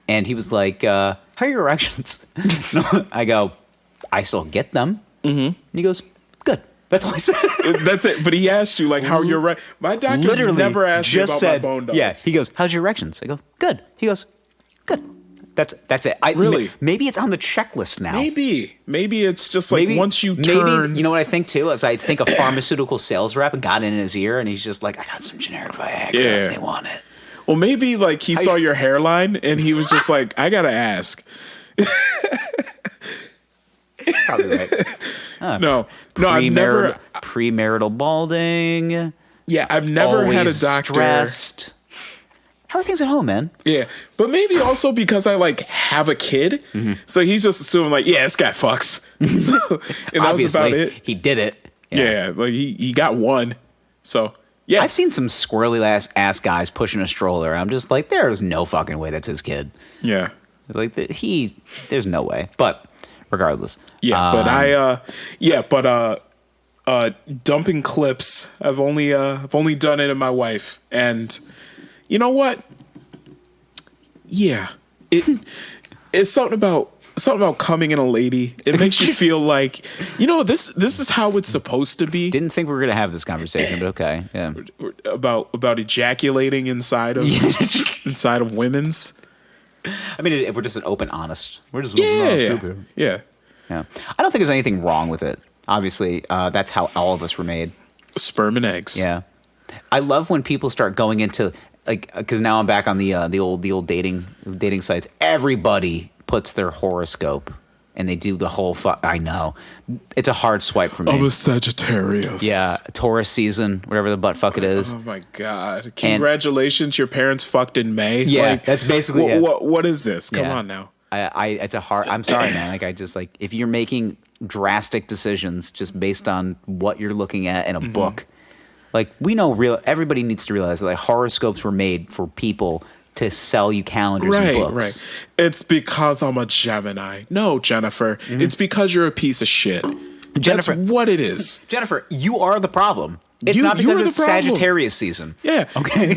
and he was like, "How are your erections?" I go, "I still get them." And he goes, "Good." That's all I said. That's it. But he asked you, like, how are your erections? My doctor's literally never asked me about my bone dogs. Yeah, he goes, how's your erections? I go, good. He goes, good. That's it. Really? Maybe it's on the checklist now. Maybe it's just like once you turn. Maybe, you know what I think, too? Is I think a pharmaceutical sales rep got in his ear, and he's just like, I got some generic Viagra if they want it. Well, maybe, like, he saw your hairline, and he was just like, I got to ask. Probably right. No, I've never premarital balding. Yeah, I've never had a doctor. Stressed. How are things at home, man? Yeah, but maybe also because I like have a kid, so he's just assuming like, yeah, this guy fucks. So, and that was about it. He did it. Yeah, like he got one. So yeah, I've seen some squirrely ass guys pushing a stroller. I'm just like, there is no fucking way that's his kid. Yeah, like there's no way. But regardless, dumping clips. I've only done it in my wife, and you know what? Yeah, it's something about coming in a lady. It makes you feel like, you know, this is how it's supposed to be. Didn't think we were gonna have this conversation, but okay, yeah. About ejaculating inside of women's. I mean, if we're just an open, honest, we're just an open, honest group here. Yeah. I don't think there's anything wrong with it. Obviously, that's how all of us were made. Sperm and eggs. Yeah. I love when people start going into like, because now I'm back on the old dating sites. Everybody puts their horoscope and they do the whole I know. It's a hard swipe for me. I'm a Sagittarius. Yeah, Taurus season, whatever the butt fuck it is. Oh my god! Congratulations, your parents fucked in May. Yeah, like, that's basically it. What is this? Come on now. It's a hard. I'm sorry, man. Like, I just like, if you're making drastic decisions just based on what you're looking at in a book, like, we know everybody needs to realize that like horoscopes were made for people to sell you calendars and books. Right. It's because I'm a Gemini. No, Jennifer. It's because you're a piece of shit. Jennifer, that's what it is. Jennifer, you are the problem. It's not because it's Sagittarius season. Yeah. Okay.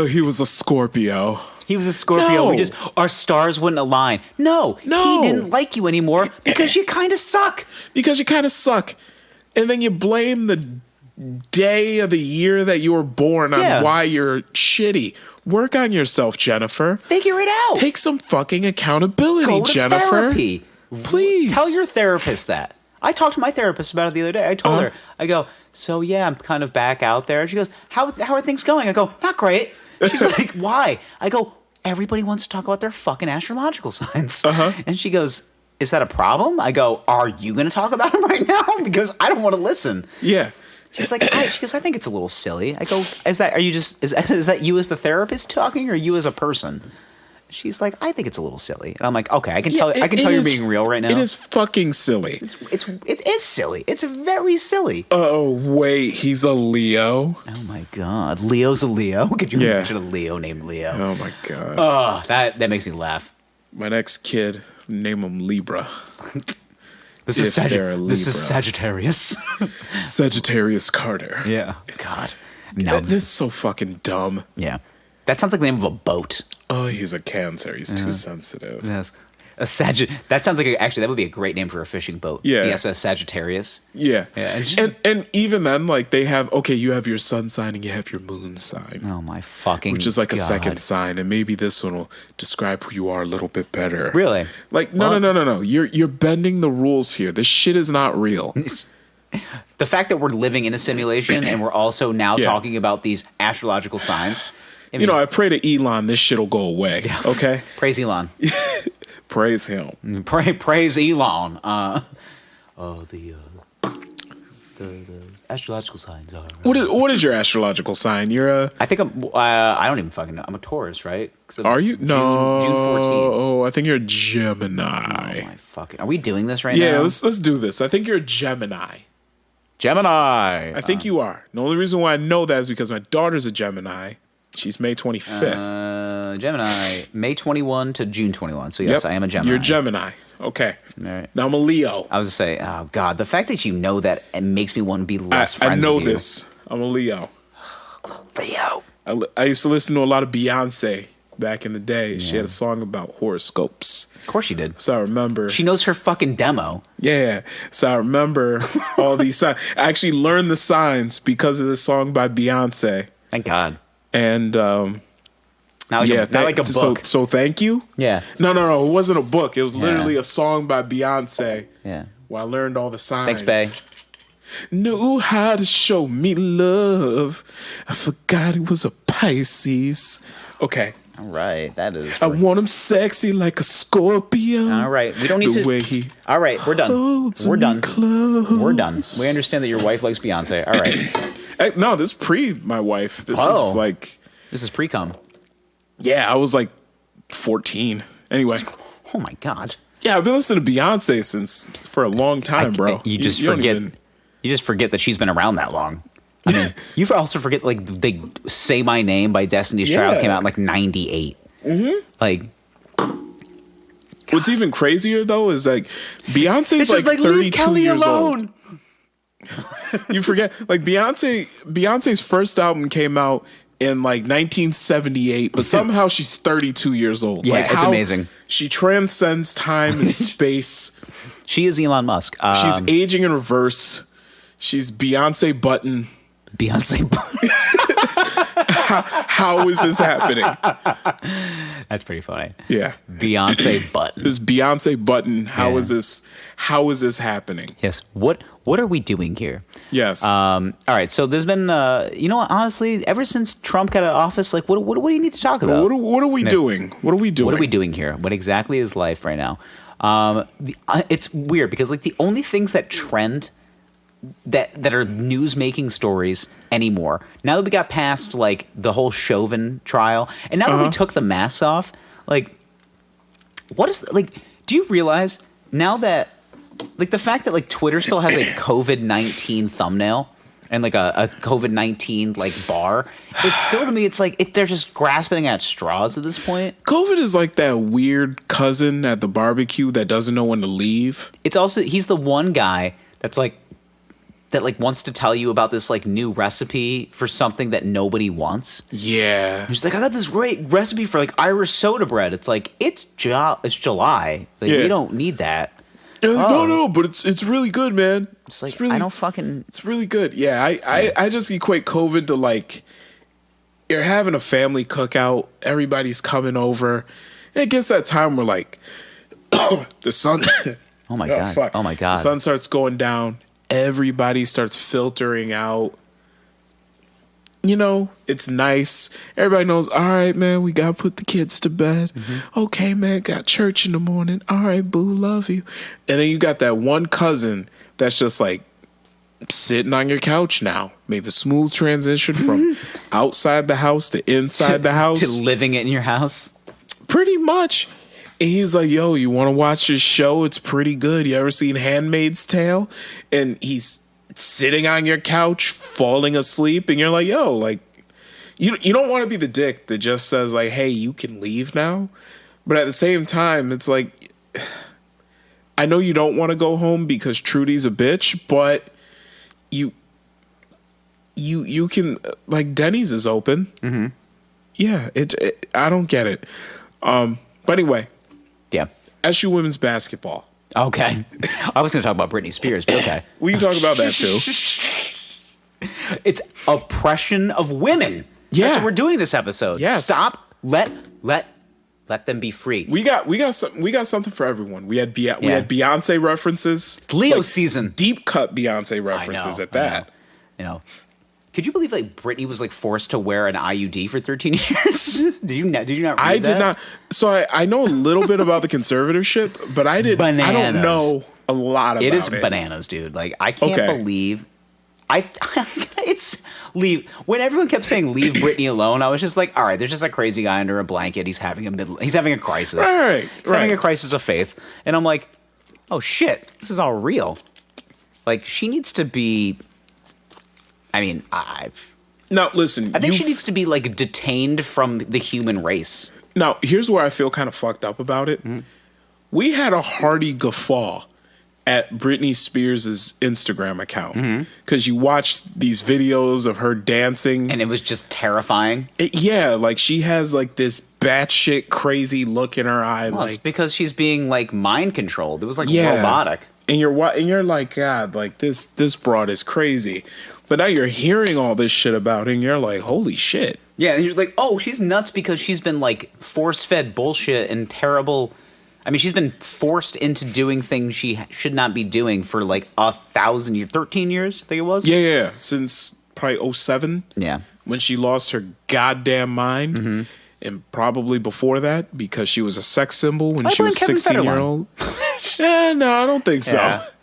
He was a Scorpio. He was a Scorpio. No. Our stars wouldn't align. No. He didn't like you anymore because you kind of suck. And then you blame the day of the year that you were born on why you're shitty. Work on yourself, Jennifer. Figure it out. Take some fucking accountability, Jennifer. Therapy. Please. Tell your therapist that. I talked to my therapist about it the other day. I told her, I go, so yeah, I'm kind of back out there. She goes, how are things going? I go, not great. She's like, why? I go, everybody wants to talk about their fucking astrological signs. And she goes, is that a problem? I go, are you going to talk about them right now? Because I don't want to listen. Yeah. She's like, she goes, I think it's a little silly. I go, is that you as the therapist talking, or you as a person? She's like, I think it's a little silly. And I'm like, okay, I can tell you're being real right now. It is fucking silly. It is silly. It's very silly. Oh, wait, he's a Leo? Oh my God. Leo's a Leo? Could you imagine a Leo named Leo? Oh my God. Oh, that makes me laugh. My next kid, name him Libra. This is Sagittarius. Sagittarius Carter. Yeah. God. No. This is so fucking dumb. Yeah. That sounds like the name of a boat. Oh, he's a Cancer. He's too sensitive. Yes. That sounds like actually that would be a great name for a fishing boat. Yeah. The SS Sagittarius. Yeah. And even then, like, they have, you have your sun sign and you have your moon sign. Oh my fucking Which is like God. a second sign, and maybe this one will describe who you are a little bit better. Really? Like, no. You're bending the rules here. This shit is not real. the fact that we're living in a simulation and we're also now Yeah. talking about these astrological signs. I mean, You know, I pray to Elon this shit'll go away. Okay? praise Elon. Praise him. Praise Elon. The astrological signs are. What is your astrological sign? You're a... I think I don't even fucking know. I'm a Taurus, right? Are you? No. June 14th. Oh, I think you're a Gemini. Oh my fucking. Are we doing this right Yeah, now? let's do this. I think you're a Gemini. Gemini. I think you are. The only reason why I know that is because my daughter's a Gemini. She's May 25th. Gemini, May 21 to June 21. So yes, I am a Gemini. You're a Gemini. Okay. All right. Now I'm a Leo. I was to say, oh god, the fact that you know that it makes me want to be less friends I know with you. this. I'm a Leo. Leo. I used to listen to a lot of Beyonce back in the day. She had a song about horoscopes. Of course she did. So I remember. She knows her fucking demo. Yeah. So I remember all these signs. I actually learned the signs because of this song by Beyonce. Thank God. And Not like a book. So thank you. Yeah. No. It wasn't a book. It was literally a song by Beyonce. Yeah. Where I learned all the signs. Thanks, Bay. Knew how to show me love. I forgot it was a Pisces. Okay. All right. That is. I want him sexy like a Scorpio. All right. We don't need the to. way he All right. We're done. holds We're me done. close. We're done. We understand that your wife likes Beyonce. All right. No, this is pre my wife. This Oh. is like, This is pre-cum. yeah, I was like 14. Anyway. Oh my God. Yeah, I've been listening to Beyonce for a long time, bro. You just don't forget. even- You just forget that she's been around that long. I mean, you also forget like they "Say My Name" by Destiny's Child Yeah. came out in like '98. Mm-hmm. Like, What's even crazier though is like Beyonce's it's like 32 years old. alone. You forget, like Beyonce's first album came out in like 1978, but somehow she's 32 years old. Yeah, like it's how amazing. She transcends time and space. She is Elon Musk. She's aging in reverse. She's Beyonce Button. Beyonce. How is this happening? That's pretty funny. Yeah. Beyonce Button. This Beyonce Button. How Yeah. is this? How is this happening? Yes. What are we doing here? Yes. All right. So there's been, you know what? Honestly, ever since Trump got out of office, like, what do you need to talk about? What are we doing? What are we doing? What are we doing here? What exactly is life right now? It's weird because like the only things that trend that are news making stories anymore, now that we got past like the whole Chauvin trial, and now that we took the masks off, like, what is like? Do you realize now that like the fact that like Twitter still has a COVID-19 thumbnail and like a COVID-19 like bar, it's still to me it's like they're just grasping at straws at this point. COVID is like that weird cousin at the barbecue that doesn't know when to leave. It's also he's the one guy that's like that like wants to tell you about this like new recipe for something that nobody wants. Yeah. He's like, I got this great recipe for like Irish soda bread. It's like it's July. Like, Yeah. we don't need that. No, but it's really good, man. It's like really, I don't fucking. It's really good. Yeah, I just equate COVID to like you're having a family cookout, everybody's coming over. And it gets that time where like the sun Oh my god! fuck. Oh my god! The sun starts going down, everybody starts filtering out. You know, it's nice. Everybody knows, all right, man, we got to put the kids to bed. Okay, man, got church in the morning. All right, boo, love you. And then you got that one cousin that's just like sitting on your couch now. Made the smooth transition from outside the house to inside the house. To living in your house. Pretty much. And he's like, yo, you want to watch this show? It's pretty good. You ever seen Handmaid's Tale? And he's sitting on your couch, falling asleep. And you're like, yo, like, you don't want to be the dick that just says, like, hey, you can leave now. But at the same time, it's like, I know you don't want to go home because Trudy's a bitch, but you can, like, Denny's is open. Mm-hmm. Yeah, I don't get it. But anyway. Yeah. SU women's basketball. Okay. I was going to talk about Britney Spears, but okay. We can talk about that too. It's oppression of women. Yeah. That's what we're doing this episode. Yes. Stop. Let Let them be free. We got something for everyone. We had Beyonce references. It's Leo season. Deep cut Beyonce references at that. You know. Could you believe like Britney was like forced to wear an IUD for 13 years? Did you not read that? I did not. So I know a little bit about the conservatorship, but I don't know a lot about it. It is bananas, dude. Like I can't believe it's leave. When everyone kept saying leave Britney alone, I was just like, all right, there's just a crazy guy under a blanket. He's having a crisis. Right. He's having a crisis of faith. And I'm like, oh shit, this is all real. Like she needs to be Now, listen. I think she needs to be like detained from the human race. Now, here's where I feel kind of fucked up about it. Mm-hmm. We had a hearty guffaw at Britney Spears' Instagram account because you watched these videos of her dancing, and it was just terrifying. Like she has like this batshit crazy look in her eye. Well, like it's because she's being like mind controlled. It was like robotic. And you're like, God, like this broad is crazy. But now you're hearing all this shit about it, and you're like, holy shit. Yeah, and you're like, oh, she's nuts because she's been like force-fed bullshit and terrible. I mean, she's been forced into doing things she should not be doing for like 1,000 years, 13 years, I think it was. Yeah. Since probably 2007. Yeah. When she lost her goddamn mind. Mm-hmm. And probably before that, because she was a sex symbol when she was 16-year-old. No, I don't think so.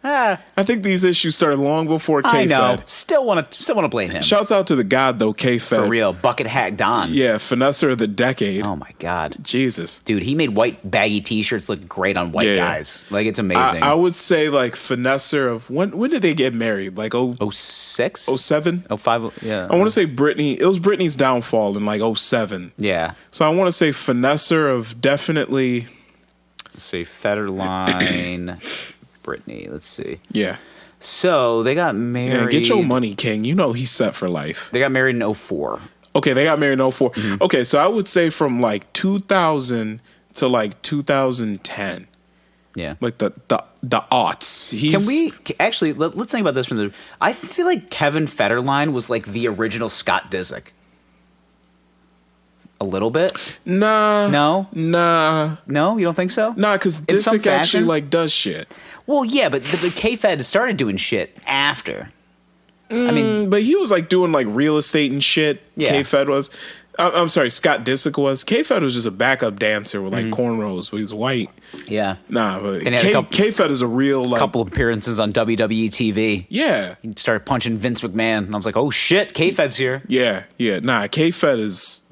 Yeah. I think these issues started long before K-Fed. I know. Still want to blame him. Shouts out to the god, though, K-Fed. For real. Bucket Hat Don. Yeah, finesser of the decade. Oh, my God. Jesus. Dude, he made white baggy T-shirts look great on white guys. Like, it's amazing. I would say, like, finesser of... When did they get married? Like, 06? 07? 05, yeah. I want to say Britney... It was Britney's downfall in, like, 07. Yeah. So I want to say finesser of definitely... Let's see, Federline, Britney. Let's see. Yeah. So they got married. Yeah, get your money, King. You know he's set for life. They got married in 04. Okay, they got married in 04. Mm-hmm. Okay, so I would say from like 2000 to like 2010. Yeah. Like the aughts. Can we actually let's think about this from the... I feel like Kevin Federline was like the original Scott Disick. A little bit? Nah. No? Nah. No? You don't think so? Nah, because Disick actually like does shit. Well, yeah, but the K-Fed started doing shit after. I mean... But he was like doing like real estate and shit. Yeah. K-Fed was. I'm sorry, Scott Disick was. K-Fed was just a backup dancer with like cornrows, but he's white. Yeah. Nah, but K-Fed is a real like... couple appearances on WWE TV. Yeah. He started punching Vince McMahon, and I was like, oh shit, K-Fed's here. Yeah. Nah, K-Fed is...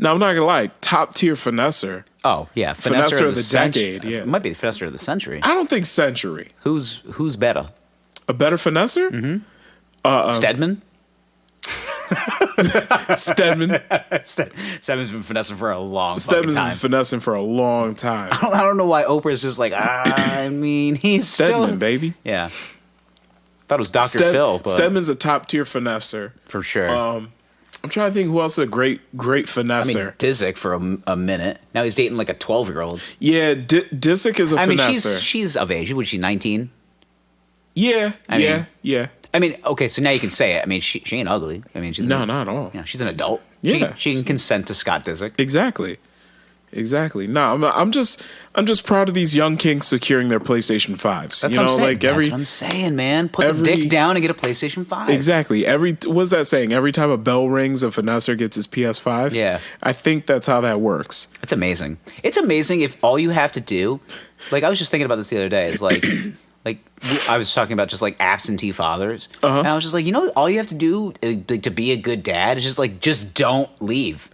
No, I'm not gonna lie. Top tier finesser. Oh yeah, finesser of the decade. Yeah, it might be the finesser of the century. I don't think century. Who's better? A better finesser? Mm-hmm. Stedman. Stedman. Stedman's been finessing for a long time. Stedman's been finessing for a long time. I don't know why Oprah's just like. I mean, he's Stedman, still... baby. Yeah. Thought it was Dr. Phil. But... Stedman's a top tier finesser for sure. I'm trying to think who else is a great finesser. I mean, Disick for a minute. Now he's dating like a 12-year-old. Yeah, Disick is a finesser. I mean, she's of age. Was she 19? Yeah, yeah. I mean, okay, so now you can say it. I mean, she ain't ugly. I mean, she's not at all. Yeah, she's an adult. Yeah, she can consent to Scott Disick. Exactly. No, I'm just proud of these young kings securing their PlayStation 5s. That's what I'm saying. That's what I'm saying, man. Put the dick down and get a PlayStation 5. Exactly. What's that saying? Every time a bell rings, a finesser gets his PS5. Yeah. I think that's how that works. It's amazing. It's amazing if all you have to do, like I was just thinking about this the other day, is like I was talking about just like absentee fathers, and I was just like, all you have to do to be a good dad is just don't leave.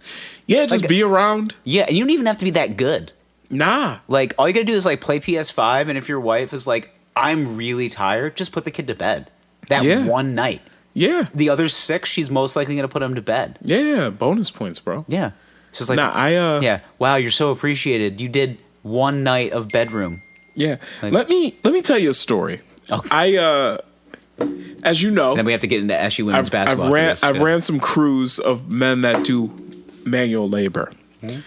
Yeah, just be around. Yeah, and you don't even have to be that good. Nah. Like, all you gotta do is, like, play PS5, and if your wife is like, I'm really tired, just put the kid to bed. That one night. Yeah. The other 6, she's most likely gonna put him to bed. Yeah, bonus points, bro. Yeah. She's like, yeah, wow, you're so appreciated. You did one night of bedroom. Yeah. Like, let me tell you a story. Okay. As you know... And then we have to get into SU women's basketball. I've ran some crews of men that do manual labor. Mm-hmm.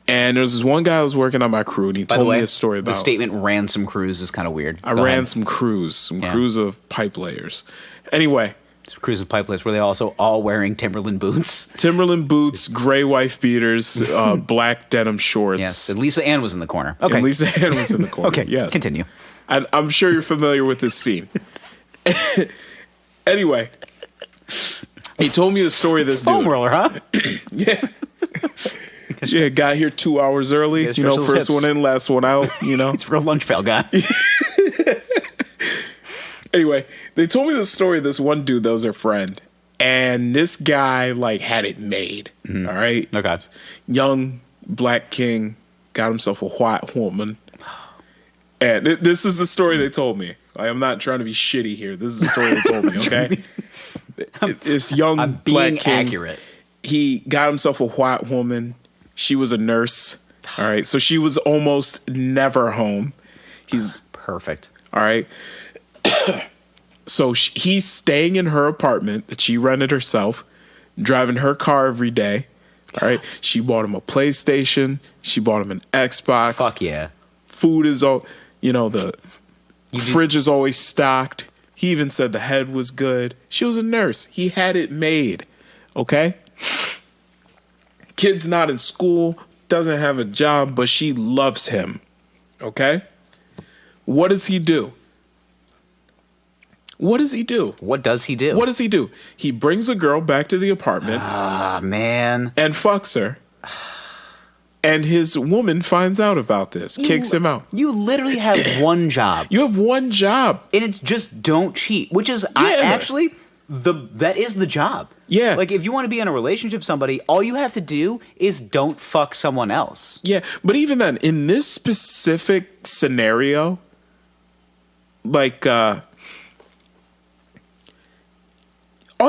And there's this one guy who was working on my crew, and he told me a story about... The statement "ran some crews" is kind of weird. I ran some crews of pipe layers. Anyway, Cruise Pipe List, were they also all wearing Timberland boots? Timberland boots, gray wife beaters, black denim shorts. Yes. And Lisa Ann was in the corner. Okay. And Lisa Ann was in the corner. Okay. Yes. Continue. I'm sure you're familiar with this scene. Anyway, he told me the story of this dude. Foam roller, huh? Yeah. Yeah, got here 2 hours early. Yeah, First one in, last one out. It's real lunch pail guy. Anyway, they told me the story of this one dude that was their friend. And this guy, had it made. Mm-hmm. All right? Okay. Young black king got himself a white woman. And this is the story they told me. I'm not trying to be shitty here. This is the story they told me, okay? This young black king. Accurate. He got himself a white woman. She was a nurse. All right. So she was almost never home. He's perfect. All right. So he's staying in her apartment that she rented herself, driving her car every day. All right. She bought him a PlayStation. She bought him an Xbox. Fuck yeah. Food is all, the fridge is always stocked. He even said the head was good. She was a nurse. He had it made. Okay. Kid's not in school, doesn't have a job, but she loves him. Okay? What does he do? What does he do? What does he do? What does he do? He brings a girl back to the apartment. Ah, man. And fucks her. And his woman finds out about this, kicks him out. You literally have one job. You have one job. And it's just don't cheat, which is that is the job. Yeah. Like, if you want to be in a relationship with somebody, all you have to do is don't fuck someone else. Yeah. But even then, in this specific scenario, all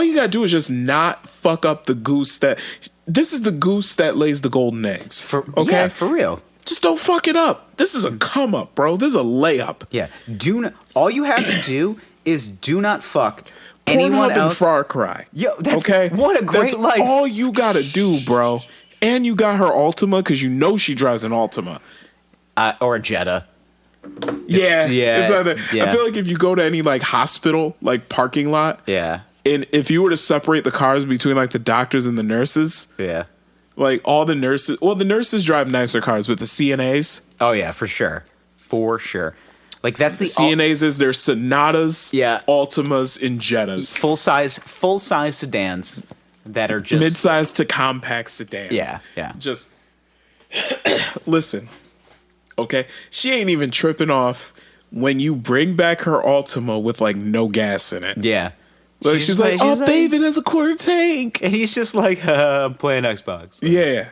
you gotta do is just not fuck up the goose that... This is the goose that lays the golden eggs. Okay? Yeah, for real. Just don't fuck it up. This is a come up, bro. This is a layup. Yeah. All you have to do is do not fuck anyone Pornhub else. And Far Cry. Yo, that's okay? What a great that's life. All you gotta do, bro. And you got her Altima because she drives an Altima. Or a Jetta. Yeah. Yeah. I feel like if you go to any hospital parking lot. Yeah. And if you were to separate the cars between the doctors and the nurses. Yeah. All the nurses. Well, the nurses drive nicer cars, but the CNAs. Oh yeah, for sure. For sure. That's the CNAs is their Sonatas, Altimas, and Jettas. Full size sedans that are just mid-size to compact sedans. Yeah. Just listen, okay? She ain't even tripping off when you bring back her Altima with no gas in it. Yeah. She's like, babe, it has a quarter tank. And he's just like, I'm playing Xbox. Yeah.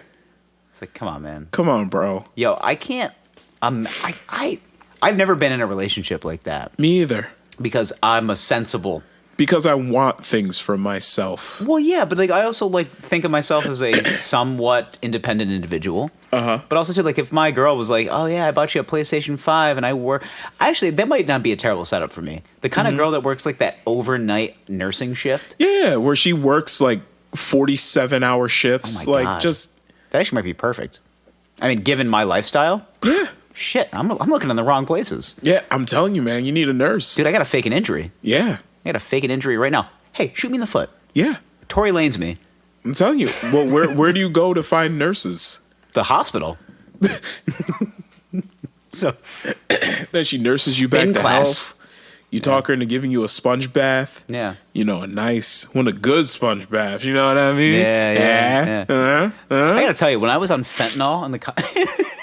It's like, come on, man. Come on, bro. Yo, I can't. I've never been in a relationship like that. Me either. Because I'm a sensible. Because I want things for myself. Well, yeah, but I also think of myself as a somewhat independent individual. But also too, if my girl was like, "Oh yeah, I bought you a PlayStation 5 and I work," actually that might not be a terrible setup for me. The kind of girl that works that overnight nursing shift. Yeah, where she works 47-hour shifts. Oh my God. Just that actually might be perfect. I mean, given my lifestyle. Yeah. Shit, I'm looking in the wrong places. Yeah, I'm telling you, man, you need a nurse. Dude, I got to fake an injury. Yeah. I got to fake an injury right now. Hey, shoot me in the foot. Yeah. Tory Lane's me. I'm telling you. Well, where do you go to find nurses? The hospital. So then she nurses you back to health. You talk her into giving you a sponge bath. Yeah. A good sponge bath. You know what I mean? Yeah. I got to tell you, when I was on fentanyl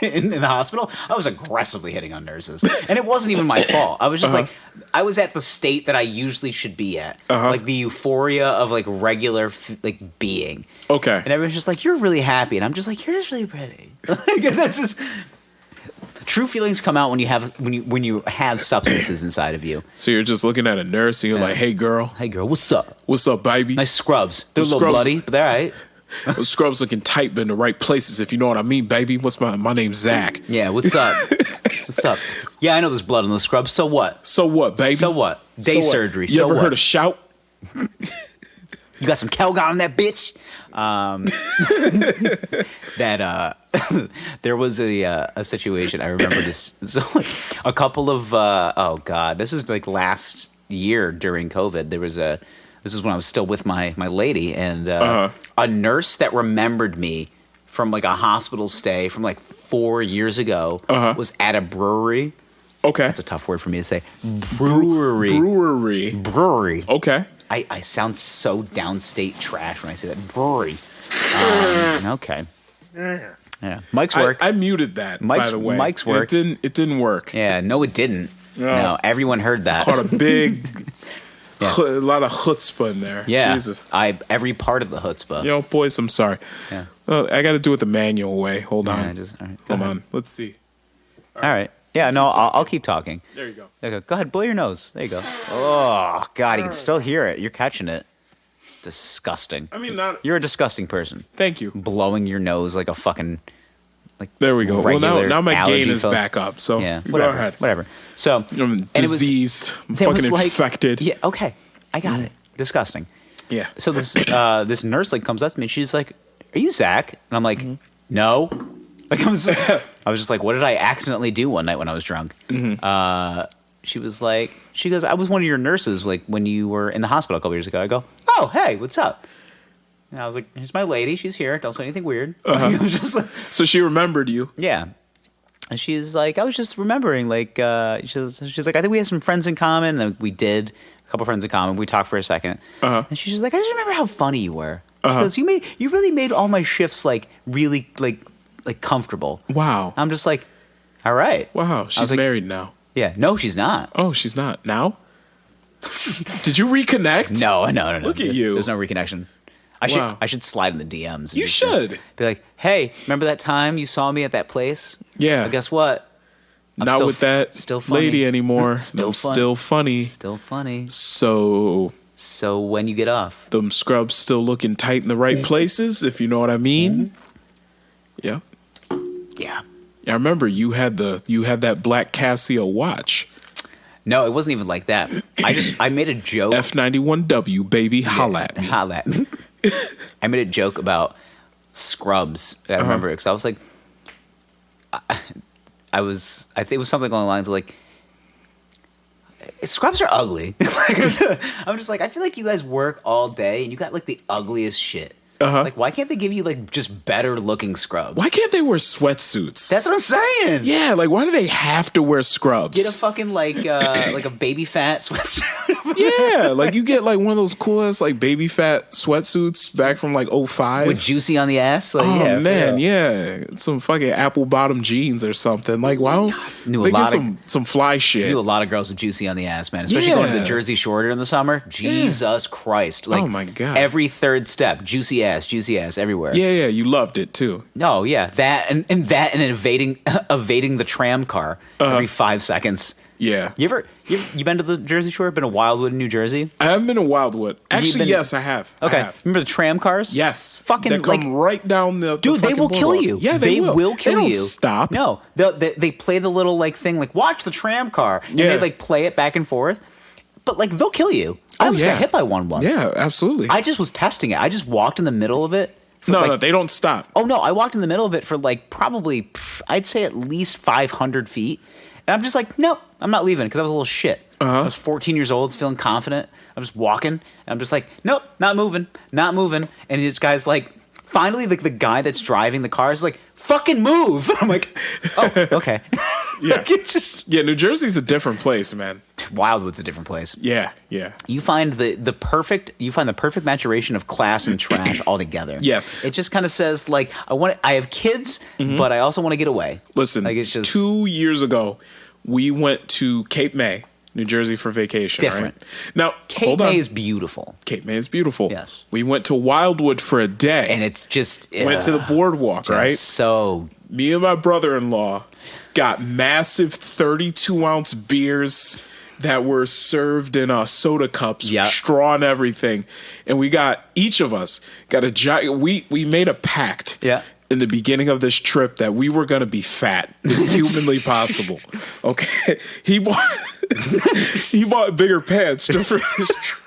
in the hospital, I was aggressively hitting on nurses. And it wasn't even my fault. I was just I was at the state that I usually should be at. The euphoria of regular being. Okay. And everyone's just like, you're really happy. And I'm just like, you're just really pretty. That's just... True feelings come out when you have substances inside of you. So you're just looking at a nurse and you're like, "Hey girl, what's up? What's up, baby? Nice scrubs. They're a little bloody, but they're all right. Those scrubs looking tight, but in the right places, if you know what I mean, baby. What's my name's Zach. Yeah, what's up? What's up? Yeah, I know there's blood on those scrubs. So what? So what, baby? So what? Day surgery. You ever heard a shout? You got some Calgon on that bitch? There was a situation. I remember this. So a couple of this is last year during COVID. There was a This is when I was still with my lady, and a nurse that remembered me from like a hospital stay from like 4 years ago was at a brewery. Okay. That's a tough word for me to say. Brewery. Okay. I sound so downstate trash when I say that. Brewery. Okay. Yeah. Mike's work. I muted that, by the way. Mike's work. It didn't work. Yeah, no, it didn't. No, everyone heard that. Caught a big, a lot of chutzpah in there. Yeah, Jesus. every part of the chutzpah. You know, boys, I'm sorry. Yeah. I got to do it the manual way. Hold on. All right, Hold on. Let's see. All right. Yeah, no, I'll keep talking. There you go. There you go. Go ahead, blow your nose. There you go. Oh, God, you can still hear it. You're catching it. Disgusting. I mean, not. You're a disgusting person. Thank you. Blowing your nose like a fucking. There we go. Well, now my gain is fill. back up. So yeah, go whatever. ahead. Whatever. So I'm diseased. I'm fucking infected. Yeah. Okay. I got it. Disgusting. Yeah. So this nurse like comes up to me and she's like, "Are you Zach?" And I'm like, "No." Like I was just like, "What did I accidentally do one night when I was drunk?" She goes, "I was one of your nurses like when you were in the hospital a couple years ago." I go, "Oh, hey, what's up?" And I was like, "Here's my lady. She's here. Don't say anything weird." I was just like, so she remembered you. Yeah. And she's like, "I was just remembering, like, she's like, I think we have some friends in common." And we did, a couple friends in common. We talked for a second. And she's just like, "I just remember how funny you were." She goes, you really made all my shifts, like, really, like comfortable. Wow. I'm just like, all right. Wow. She's married now. Yeah. No, she's not. Oh, she's not. Now? Did you reconnect? No. Look at you. There's no reconnection. I should slide in the DMs. You should. Be like, "Hey, remember that time you saw me at that place? Yeah. Well, guess what? I'm not with that lady anymore. Still funny. Still funny. So when you get off, them scrubs still looking tight in the right places, if you know what I mean. Yeah. Yeah. I remember you had that black Casio watch. No, it wasn't even like that. I made a joke. F91W, baby, holla at me. Holla at me. I made a joke about scrubs. I remember it because I was like, I think it was something along the lines of like, scrubs are ugly. I'm just like, I feel like you guys work all day and you got like the ugliest shit. Like, why can't they give you like just better looking scrubs? Why can't they wear sweatsuits? That's what I'm saying. Yeah, like why do they have to wear scrubs? Get a fucking like a baby fat sweatsuit. Yeah, like you get like one of those cool ass like baby fat sweatsuits back from like 05 with juicy on the ass. Like, oh man, yeah, some fucking apple bottom jeans or something. Like why don't they get some fly shit? Knew a lot of girls with juicy on the ass, man. Especially going to the Jersey Shore in the summer. Jesus Christ! Like, oh my god, every third step, juicy ass everywhere. Yeah, you loved it too. No, yeah, that and evading the tram car every 5 seconds. Yeah. You been to the Jersey Shore? Been to Wildwood, New Jersey? I haven't been to Wildwood. Actually, yes, I have. Okay. I have. Remember the tram cars? Yes. Fucking they come right down the dude. They will kill you. Yeah, they will kill they you. Don't stop. No, they play the little like thing like watch the tram car. And they like play it back and forth, but like they'll kill you. I almost got hit by one once. Yeah, absolutely. I just was testing it. I just walked in the middle of it. No, they don't stop. Oh no, I walked in the middle of it for like probably I'd say at least 500 feet. And I'm just like, nope, I'm not leaving because I was a little shit. I was 14 years old, feeling confident. I'm just walking. And I'm just like, nope, not moving. And this guy's like, finally, like the guy that's driving the car is like, fucking move. I'm like, oh, okay. Yeah. New Jersey's a different place, man. Wildwood's a different place. Yeah. You find the perfect maturation of class and trash all together. Yes. It just kind of says like I have kids, but I also want to get away. Listen, like it's just 2 years ago, we went to Cape May, New Jersey for vacation. Different. Right? Now, Cape May is beautiful. Cape May is beautiful. Yes. We went to Wildwood for a day. And it's just went to the boardwalk, right? So me and my brother-in-law got massive 32-ounce beers that were served in soda cups, straw and everything. And we got, each of us got a giant, we made a pact in the beginning of this trip that we were going to be fat as humanly possible. Okay. He bought bigger pants just for this trip.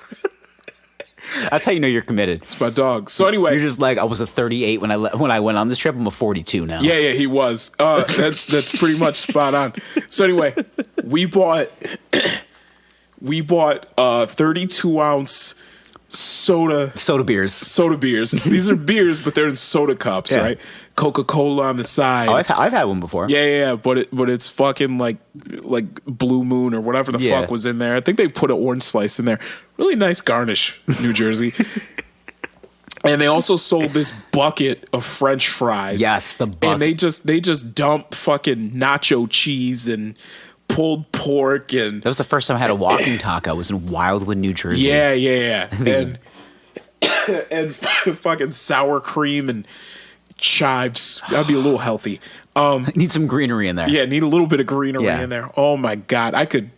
That's how you know you're committed. It's my dog. So anyway, you're just like, I was a 38 when I went on this trip. I'm a 42 now. Yeah, he was. That's pretty much spot on. So anyway, we bought 32-ounce soda beers. These are beers, but they're in soda cups, right? Coca-Cola on the side. Oh, I've had one before. Yeah. But it's fucking like Blue Moon or whatever the fuck was in there. I think they put an orange slice in there. Really nice garnish, New Jersey. And they also sold this bucket of French fries. Yes, the bucket. And they just dump fucking nacho cheese and pulled pork, and that was the first time I had a walking taco. I was in Wildwood, New Jersey. Yeah. and fucking sour cream and chives. That'd be a little healthy. Need some greenery in there. Yeah, need a little bit of greenery in there. Oh my God, I could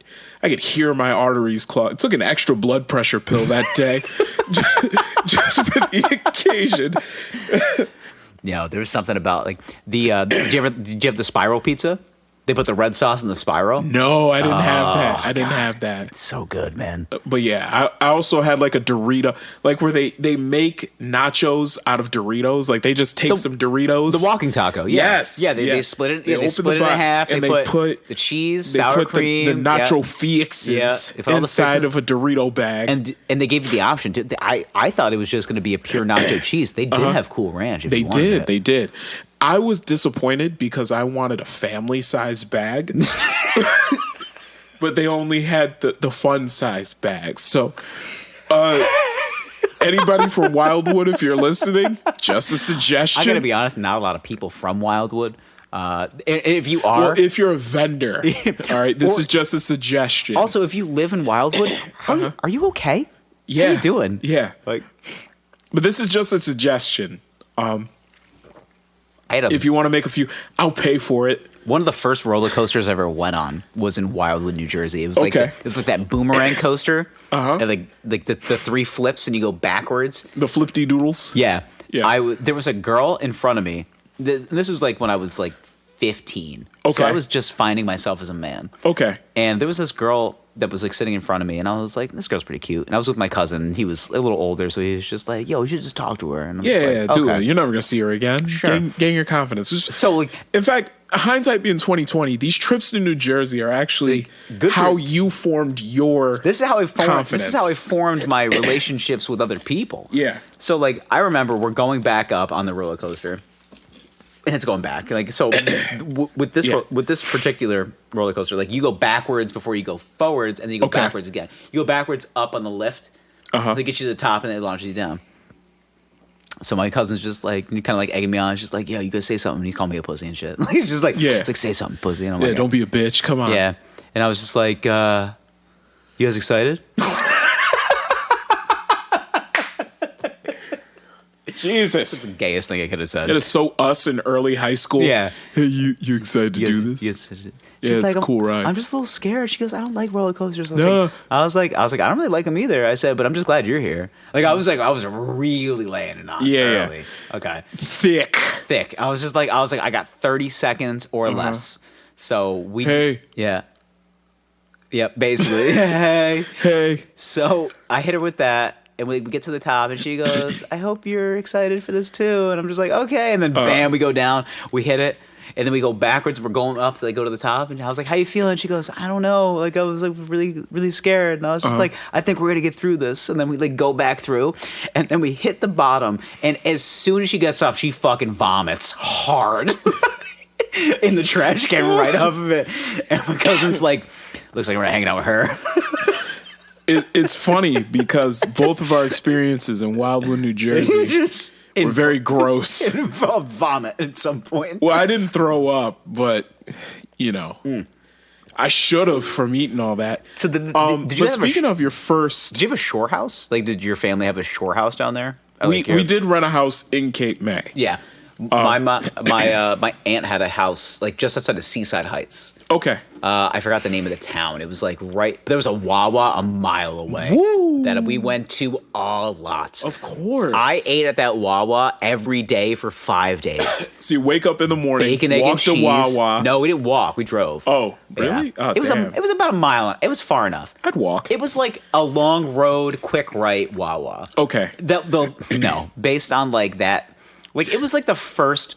hear my arteries clog. I took an extra blood pressure pill that day, just for the occasion. There was something about like the. Did you have the spiral pizza? They put the red sauce in the spiral. No, I didn't have that. I didn't have that. It's so good, man. But yeah, I also had like a Dorito, like where they make nachos out of Doritos. Like they just take some Doritos. The walking taco. Yeah. Yes. Yeah, they split it. They split it in half. And they put the cheese, sour cream, the nacho fixins inside of a Dorito bag. And they gave you the option. I thought it was just going to be a pure nacho cheese. They did have Cool Ranch. They did. I was disappointed because I wanted a family-sized bag, but they only had the fun-sized bags. So, anybody from Wildwood, if you're listening, just a suggestion. I gotta be honest, not a lot of people from Wildwood. If you are, well, if you're a vendor, all right, this is just a suggestion. Also, if you live in Wildwood, are you okay? Yeah, how you doing? Yeah, but this is just a suggestion. If you want to make a few, I'll pay for it. One of the first roller coasters I ever went on was in Wildwood, New Jersey. It was like that boomerang coaster. And like the three flips and you go backwards. The flipty doodles. Yeah. There was a girl in front of me. This was like when I was like 15. Okay. So I was just finding myself as a man. Okay. And there was this girl that was like sitting in front of me, and I was like, this girl's pretty cute. And I was with my cousin. He was a little older, so he was just like, yo, we should just talk to her. And I'm like, do it. You're never gonna see her again. Sure. Gain your confidence. In fact, hindsight being 2020, these trips to New Jersey are actually how you formed your This is how I formed confidence. This is how I formed my relationships with other people. Yeah. So like I remember we're going back up on the roller coaster. And it's going back. Like so, with this particular roller coaster, like you go backwards before you go forwards, and then you go backwards again. You go backwards up on the lift. They get you to the top, and they launch you down. So my cousin's just like, kind of like egging me on. He's just like, yo, you gotta say something. He called me a pussy and shit. He's just like, it's like say something, pussy. And I'm like, don't be a bitch. Come on. Yeah. And I was just like, you guys excited? Jesus. That's the gayest thing I could have said. It is so us in early high school. Yeah. Hey, you excited to do this? Yes. Yeah, it's cool, right? I'm just a little scared. She goes, I don't like roller coasters. No. I was like, I don't really like them either. I said, but I'm just glad you're here. Like, I was really laying it on early. Yeah. Okay. Thick. I was like, I got 30 seconds or less. So yeah. Yep, basically. Hey. So I hit her with that. And we get to the top, and she goes, I hope you're excited for this, too. And I'm just like, okay. And then, bam, we go down. We hit it. And then we go backwards. We're going up, so they go to the top. And I was like, how you feeling? She goes, I don't know. Like, I was, like, really, really scared. And I was just like, I think we're going to get through this. And then we, like, go back through. And then we hit the bottom. And as soon as she gets up, she fucking vomits hard in the trash can right off of it. And my cousin's like, looks like we're hanging out with her. It's funny because both of our experiences in Wildwood, New Jersey were very gross. It involved vomit at some point. Well, I didn't throw up, but, I should have from eating all that. So did you speaking of your first... Did you have a shore house? Like, did your family have a shore house down there? We did rent a house in Cape May. Yeah. My aunt had a house, like, just outside of Seaside Heights. Okay. I forgot the name of the town. It was like there was a Wawa a mile away. Woo. That we went to a lot. Of course. I ate at that Wawa every day for 5 days. So you wake up in the morning, bacon, egg, walk and to cheese. Wawa. No, we didn't walk. We drove. Oh, really? Yeah. Oh, It was about a mile. It was far enough. I'd walk. It was like a long road, quick right Wawa. Okay. No, based on like that. Like, it was like the first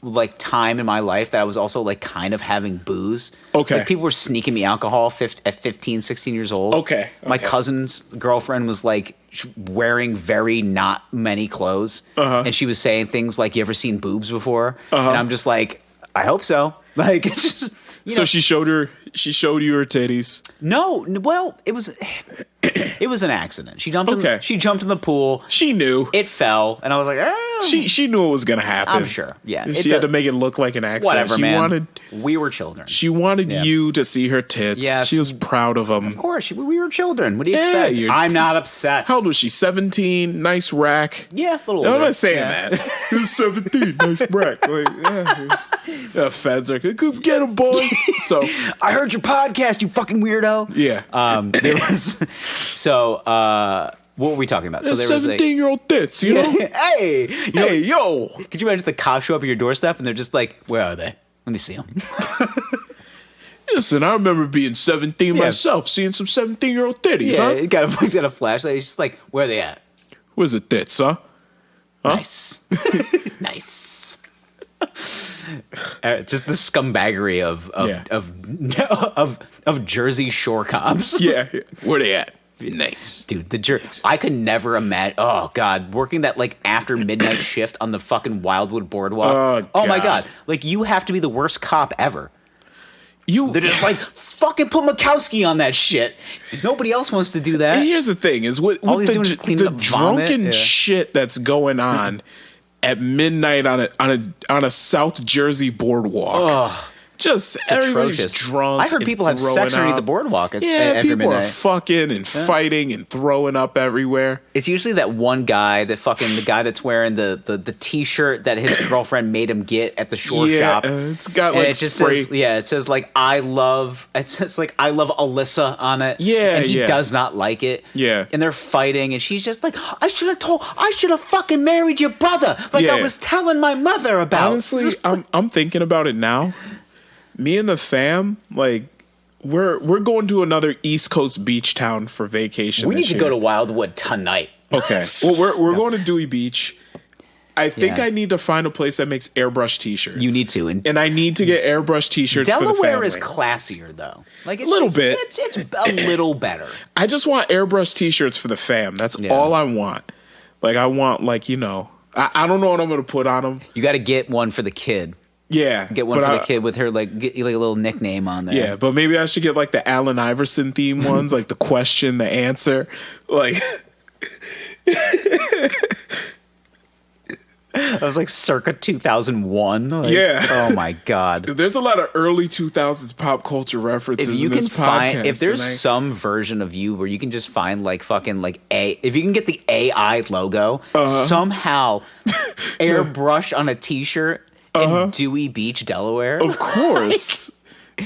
like time in my life that I was also like kind of having booze. Okay. Like people were sneaking me alcohol at 15, 16 years old. Okay. My cousin's girlfriend was like wearing very not many clothes. And she was saying things like, "You ever seen boobs before?" And I'm just like, I hope so. Like, it's just, so she showed you her titties. No, well, it was an accident. She jumped in the pool. She knew. It fell, and I was like, She knew it was gonna happen. I'm sure. Yeah. She had to make it look like an accident. Whatever, man. We were children. She wanted you to see her tits. Yes. She was proud of them. Of course, we were children. What do you expect? I'm not upset. How old was she? 17. Nice rack. Yeah, a little older. I'm not saying that. He was 17. Nice rack. Like, feds are get them, boys. So I heard your podcast, you fucking weirdo. Yeah. There was what were we talking about? So there was 17-year-old tits, you know? Hey, yo. Could you imagine if the cops show up at your doorstep and they're just like, "Where are they? Let me see them." Listen, I remember being 17 myself, seeing some 17-year-old titties, huh? He's got a flashlight. He's just like, "Where are they at?" Where's the tits, huh? Nice. Nice. Just the scumbaggery of Jersey Shore cops. Yeah. Where they at? Nice. Dude, I could never imagine. Oh, God. Working that, like, after midnight shift on the fucking Wildwood Boardwalk. Oh, my God. Like, you have to be the worst cop ever. They're just like, fucking put Mikowski on that shit. Nobody else wants to do that. And here's the thing, is with the drunken shit that's going on at midnight on a South Jersey boardwalk. Ugh. Just everybody's drunk. I heard people have sex underneath the boardwalk at people midnight. are fucking and fighting and throwing up everywhere. It's usually that one guy, the guy that's wearing the t-shirt that his girlfriend made him get at the shore shop. It's got like spray. It says like I love Alyssa on it. Yeah, and he does not like it. Yeah, and they're fighting, and she's just like, I should have fucking married your brother, like I was telling my mother about. Honestly, I'm thinking about it now. Me and the fam, like, we're going to another East Coast beach town for vacation. We need to go to Wildwood tonight. Okay. Well, we're going to Dewey Beach. I think I need to find a place that makes airbrush t-shirts. You need to. And I need to get airbrush t-shirts for the family. Delaware is classier, though. Like, it's a little bit. It's a little better. I just want airbrush t-shirts for the fam. That's all I want. Like, I want, like, I don't know what I'm going to put on them. You got to get one for the kid. Yeah. Get one for the kid with her, like, get like a little nickname on there. Yeah, but maybe I should get, like, the Allen Iverson theme ones, like the question, the answer. Like... That was like circa 2001. Like, yeah. Oh my God. There's a lot of early 2000s pop culture references in this podcast. If there's some version of you where you can just find like fucking like if you can get the AI logo somehow airbrushed on a t-shirt in Dewey Beach, Delaware. Of course.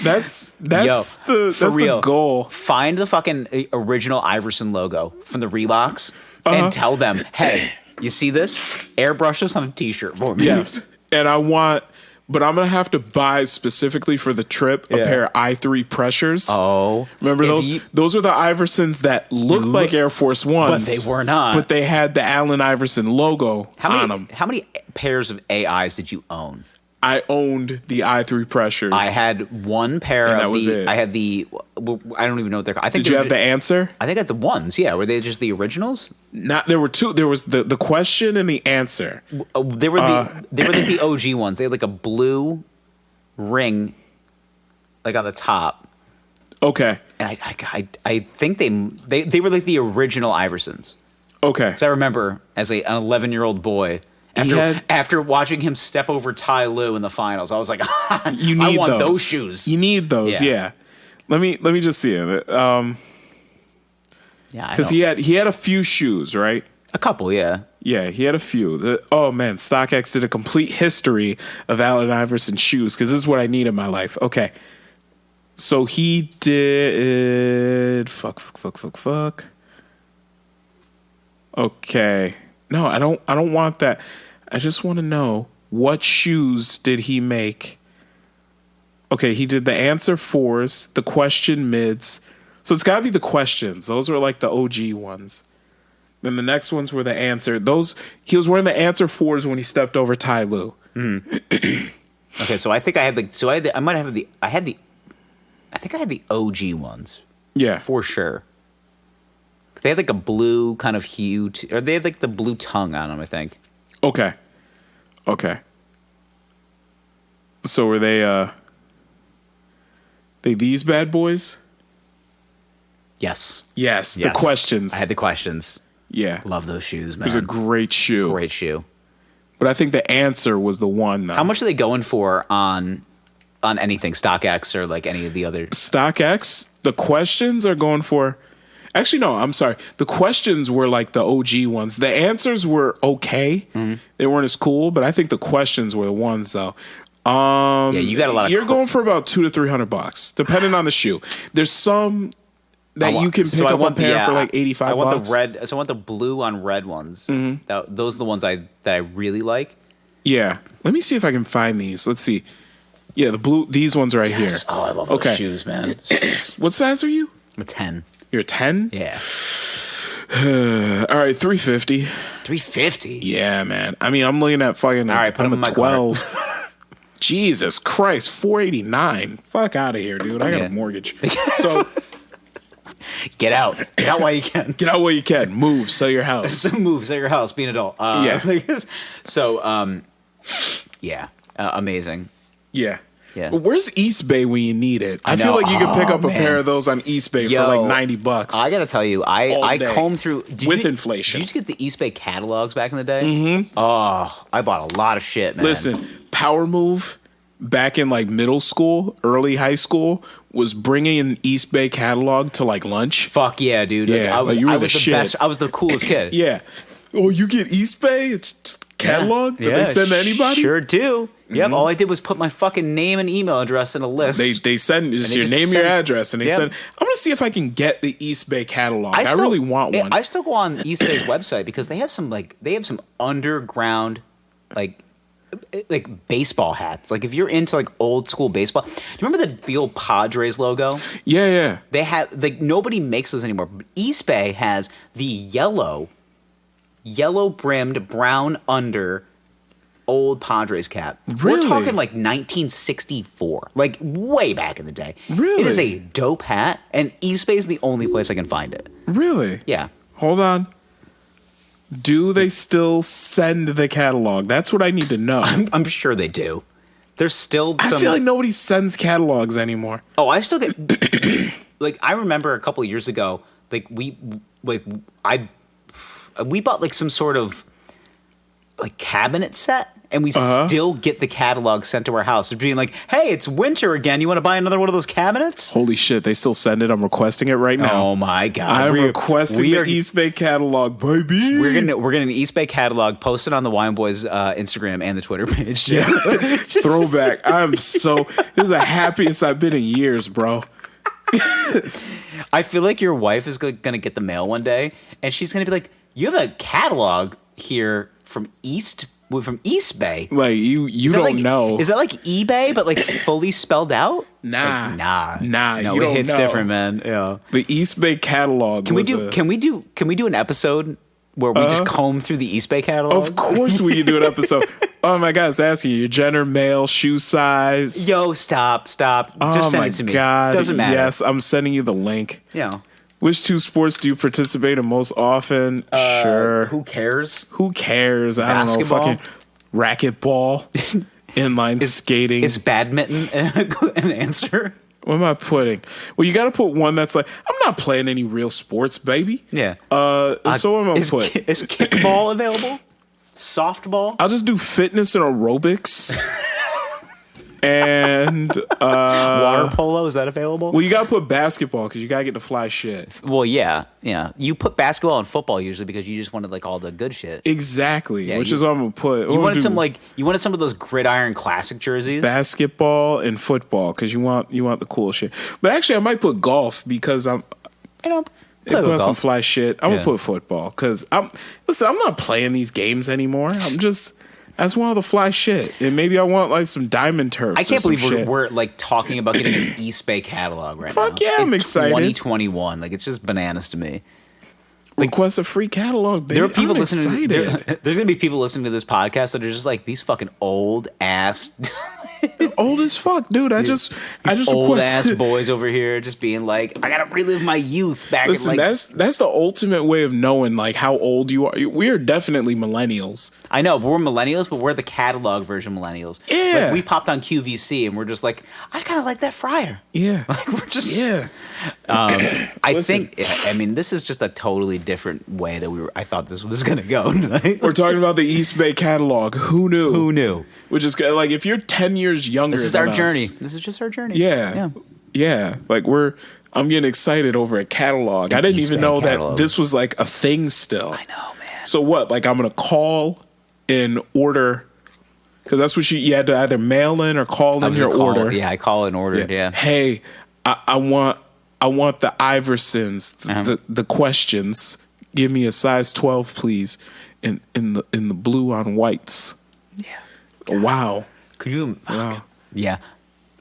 That's the goal. Find the fucking original Iverson logo from the Reeboks and tell them, hey, you see this? Airbrush this on a t-shirt for me. Yes. And but I'm going to have to buy specifically for the trip a pair of I3 pressures. Oh. Remember those? Those are the Iversons that looked like Air Force Ones. But they were not. But they had the Allen Iverson logo on them. How many pairs of AIs did you own? I owned the I3 pressures. I had one pair and that was it. I had I don't even know what they're called. Did you have the answer? I think I had the ones, yeah. Were they just the originals? There were two. There was the question and the answer. They were like the OG ones. They had like a blue ring like on the top. Okay. And I think they were like the original Iversons. Okay. Because I remember as an 11-year-old boy, after watching him step over Ty Lue in the finals, I was like, I want those shoes. You need those, yeah. Let me just see it. Because he had a few shoes, right? A couple, yeah. Yeah, he had a few. Oh man, StockX did a complete history of Allen Iverson shoes because this is what I need in my life. Okay, so he did. Fuck. Okay, no, I don't want that. I just want to know what shoes did he make. Okay, he did the answer fours, the question mids. So it's got to be the questions. Those were like the OG ones. Then the next ones were the answer. He was wearing the answer fours when he stepped over Ty Lue. Okay, so I think I had the OG ones Yeah. for sure. They had like a blue kind of hue, or they had like the blue tongue on them, I think. Okay. So were they these bad boys? Yes. Yes, the questions. I had the questions. Yeah. Love those shoes, man. It was a great shoe. Great shoe. But I think the answer was the one. How much are they going for on anything, StockX or like any of the other? StockX, the questions are going for... Actually, no, I'm sorry. The questions were like the OG ones. The answers were okay. Mm-hmm. They weren't as cool, but I think the questions were the ones, though. Yeah, you got a lot of... You're going for about $200 to $300, depending on the shoe. There's some that you can pick up a pair for like $85. I want the red. So I want the blue on red ones. Mm-hmm. Those are the ones that I really like. Yeah. Let me see if I can find these. Let's see. Yeah, the blue. These ones right here. Oh, I love those shoes, man. What size are you? I'm a 10. You're a 10? Yeah. All right, $350. $350? Yeah, man. I mean, I'm looking at fucking... All right, put them in my 12. Jesus Christ, $489. Fuck out of here, dude. I got a mortgage. So... Get out while you can. Get out while you can. Move, sell your house. Move, sell your house, be an adult. Yeah. So, amazing. Yeah. Yeah. But where's EastBay when you need it? I feel like you could pick up a pair of those on EastBay for like $90. I gotta tell you, I combed through inflation. Did you get the EastBay catalogs back in the day? Mm-hmm. Oh, I bought a lot of shit, man. Listen, Power Move back in like middle school, early high school was bringing an EastBay catalog to like lunch. Fuck yeah, dude! Yeah, I was the best. I was the coolest kid. Yeah. Oh, you get EastBay? It's just catalog that they send to anybody? Sure do. Yep. All I did was put my fucking name and email address in a list. They send just your name, your address, and they send. I'm gonna see if I can get the EastBay catalog. I really want one. I still go on EastBay's website because they have some underground like baseball hats. Like if you're into like old school baseball, do you remember the old Padres logo? Yeah. They have like nobody makes those anymore. But EastBay has the yellow brimmed brown under old Padres cap. Really? We're talking like 1964, like way back in the day. Really? It is a dope hat, and EastBay is the only place I can find it. Really? Yeah. Hold on. Do they still send the catalog? That's what I need to know. I'm sure they do. There's still some... I feel like nobody sends catalogs anymore. Oh, I still get... like, I remember a couple of years ago, like, we bought, like, some sort of, like, cabinet set, and we still get the catalog sent to our house. It's being like, hey, it's winter again. You want to buy another one of those cabinets? Holy shit, they still send it. I'm requesting it right now. Oh, my God. I'm requesting the EastBay catalog, baby. We're getting an EastBay catalog posted on the Wine Boys Instagram and the Twitter page. Yeah. Throwback. This is the happiest I've been in years, bro. I feel like your wife is going to get the mail one day, and she's going to be like, you have a catalog here from EastBay. Like you don't know. Is that like eBay but like fully spelled out? Nah. Like, nah. No, it hits different, man. Yeah. The EastBay catalog. Can we do an episode where we just comb through the EastBay catalog? Of course we can do an episode. Oh my God, it's asking you your gender, male, shoe size. Yo, stop. Just send it to me. God. Doesn't matter. Yes, I'm sending you the link. Yeah. Which two sports do you participate in most often? Sure. Who cares? I don't know. Fucking racquetball, inline skating. Is badminton an answer? What am I putting? Well, you got to put one that's like, I'm not playing any real sports, baby. Yeah. So what am I going to put? Is kickball available? Softball? I'll just do fitness and aerobics. And water polo, is that available? Well, you gotta put basketball because you gotta get the fly shit. Well, yeah. You put basketball and football usually because you just wanted like all the good shit. Exactly, which is what I'm gonna put. You wanted some of those gridiron classic jerseys. Basketball and football because you want the cool shit. But actually, I might put golf because I'm. Put some fly shit. I'm gonna put football because I'm not playing these games anymore. I just want all the fly shit, and maybe I want like some diamond turfs. I can't believe we're like talking about getting an EastBay catalog right now. Fuck yeah, I'm excited. 2021, like it's just bananas to me. request a free catalog, baby. There are people I'm listening. excited. There's gonna be people listening to this podcast that are just like these fucking old ass, Old as fuck, dude. I just old requested. ass boys over here just being like, I gotta relive my youth back. Listen, in like, that's the ultimate way of knowing like how old you are. We are definitely millennials. I know, but we're millennials, but we're the catalog version millennials. Yeah. Like we popped on QVC and we're just like, I kind of like that fryer. Yeah, Like we're just yeah. I think. I mean, this is just a totally different way that I thought this was gonna go tonight. We're talking about the EastBay catalog. Who knew? Who knew? Which is like if you're 10 years younger. This is than our us, journey. This is just our journey. Yeah. Like I'm getting excited over a catalog. I didn't even EastBay know catalog. that this was like a thing still. I know, man. So what? Like I'm gonna call and order because that's what you had to either mail in or call in your order. Yeah, I call it and order. Yeah. Hey, I want the Iversons, Uh-huh. the questions. Give me a size 12, please, in the blue on whites. Yeah. Wow. Could you? Wow. Yeah.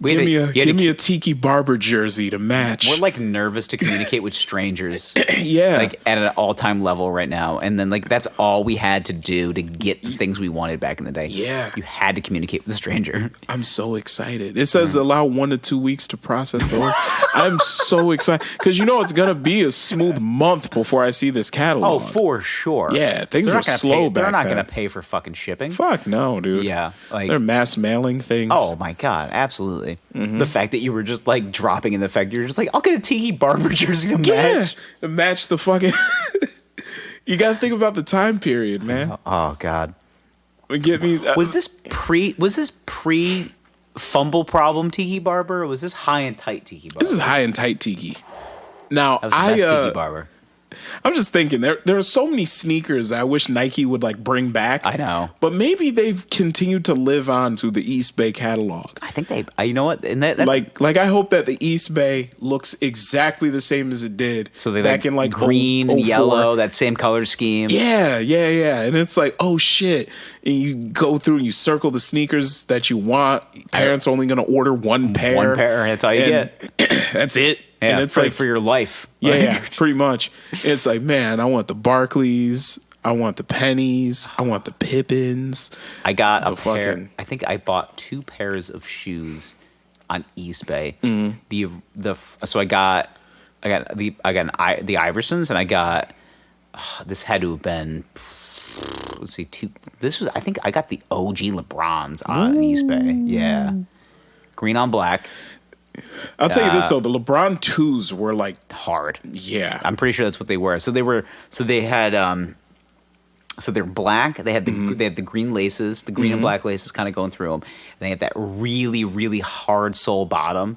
Give me a Tiki Barber jersey to match. We're like nervous to communicate with strangers. Yeah. Like at an all-time level right now, and then like that's all we had to do to get the things we wanted back in the day. Yeah. You had to communicate with a stranger. I'm so excited. It says allow 1 to 2 weeks to process the order. I'm so excited because it's gonna be a smooth month before I see this catalog. Oh, for sure. Yeah, things were slow back They're not then. going to pay for fucking shipping. Fuck no, dude. Yeah, like They're mass mailing things. oh my god, absolutely. Mm-hmm. The fact that you were just like dropping in the fact you're just like, I'll get a Tiki Barber jersey to match. To match the fucking. You got to think about the time period, man. Oh god, Get me. was this pre fumble problem Tiki Barber, or was this high and tight Tiki Barber? This is high and tight Tiki. Now That was the best Tiki Barber. I'm just thinking there are so many sneakers I wish Nike would like bring back. I know, but maybe they've continued to live on to the EastBay catalog. I think you know what, and that's Like I hope that the EastBay looks exactly the same as it did. so they back in like green and 04. yellow, that same color scheme. Yeah, and it's like, oh shit, and you go through and you circle the sneakers that you want. Parents only going to order one pair. One pair, that's all you get. That's it. Yeah, and it's pray like for your life. yeah, pretty much. It's like, man, I want the Barclays, I want the Pennies, I want the Pippins. I got a The pair. fucking- I think I bought 2 pairs of shoes on EastBay. So I got the Iversons, and I got this had to have been let's see, I think I got the OG LeBrons on EastBay. Yeah, green on black, I'll tell you this though, the LeBron 2s were like, hard. yeah, I'm pretty sure that's what they were. So they had so they're black. They had the green laces, the green and black laces kind of going through them. And they had that really, really hard sole bottom.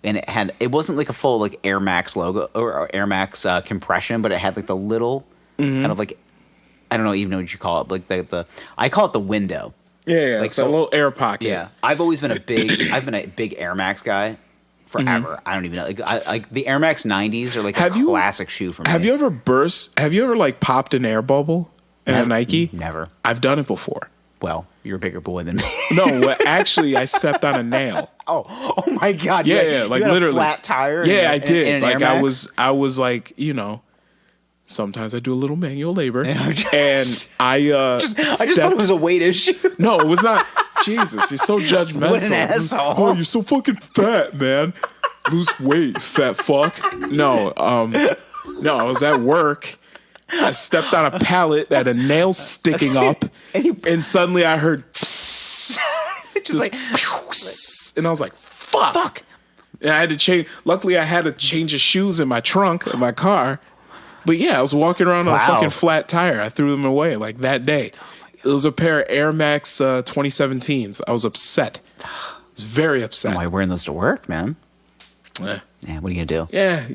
And it wasn't like a full like Air Max logo or Air Max compression, but it had like the little kind of like, I don't even know what you call it. Like the I call it the window. yeah, like so- a little air pocket. Yeah. I've been a big Air Max guy forever. I don't even know. Like the Air Max 90s are like a classic shoe for me. Have you ever like popped an air bubble in a Nike? Never. I've done it before. Well, you're a bigger boy than me. No, well, actually, I stepped on a nail. Oh my god! Yeah, like you had literally a flat tire. Yeah, I did. In an Like Air I Max? was like, sometimes I do a little manual labor, Yeah, and I I just thought it was a weight issue. No, it was not. Jesus, you're so judgmental. What an asshole. Oh, you're so fucking fat, man. Lose weight, fat fuck. No, I was at work. I stepped on a pallet that had a nail sticking up, and suddenly I heard just like, and I was like, fuck. And I had to change. Luckily, I had to change the shoes in my trunk of my car. But yeah, I was walking around on a fucking flat tire. I threw them away like that day. It was a pair of Air Max 2017s. I was upset. I was very upset. why are you wearing those to work, man? Eh. Yeah, what are you gonna do? Yeah,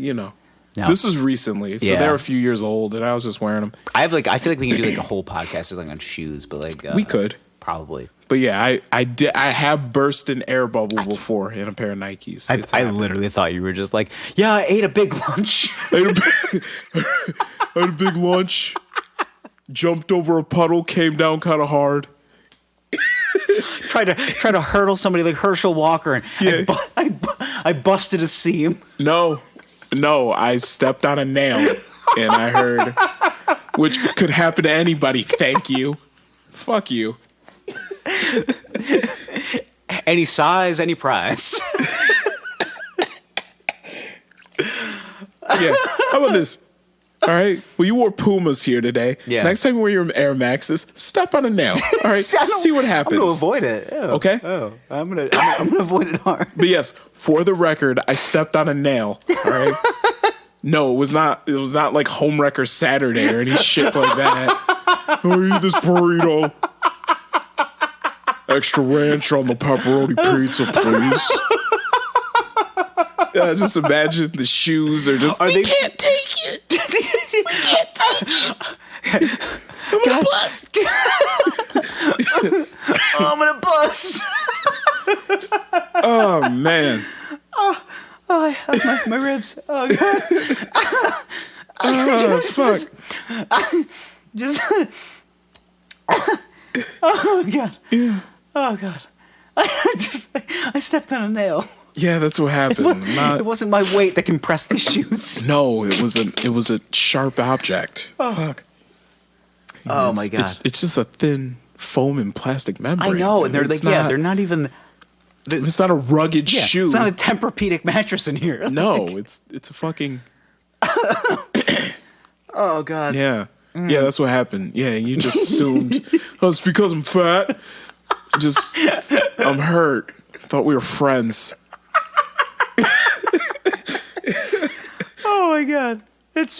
No. This was recently, so Yeah. they're a few years old, and I was just wearing them. I feel like we can do like a whole podcast just like on shoes, but like We could. probably. But yeah, I have burst an air bubble before in a pair of Nikes. It's I happened. literally thought you were just like, yeah, I ate a big lunch. I had a big lunch, jumped over a puddle, came down kind of hard. tried to hurdle somebody like Herschel Walker, and Yeah. I busted a seam. No, I stepped on a nail, and I heard which could happen to anybody. Thank you. Fuck you. Any size, any price. Yeah. How about this? All right. Well, you wore Pumas here today. Yeah. Next time you wear your Air Maxes, step on a nail. All right. See what happens. I'm gonna avoid it. Oh, okay. Oh, I'm gonna avoid it hard. But yes, for the record, I stepped on a nail. All right. No, it was not. It was not like Homewrecker Saturday or any shit like that. Oh, eat this burrito. Extra ranch on the pepperoni pizza, please. Just imagine the shoes are just. We can't take it. We can't take it. I'm gonna bust. Oh, I'm gonna bust. Oh man. Oh, I have my ribs. Oh god. Oh fuck. Just. Oh god. Yeah. Oh god. I stepped on a nail. Yeah, that's what happened. It wasn't my weight that compressed these shoes. No, it was a sharp object. Oh. Fuck. Oh my god. It's just a thin foam and plastic membrane. I know, and they're like, they're not even. It's not a rugged shoe. It's not a Tempur-Pedic mattress in here. No, it's a fucking. Oh god. Yeah, yeah, that's what happened. Yeah, you just assumed, oh, it's because I'm fat. I'm hurt. Thought we were friends. Oh my god, it's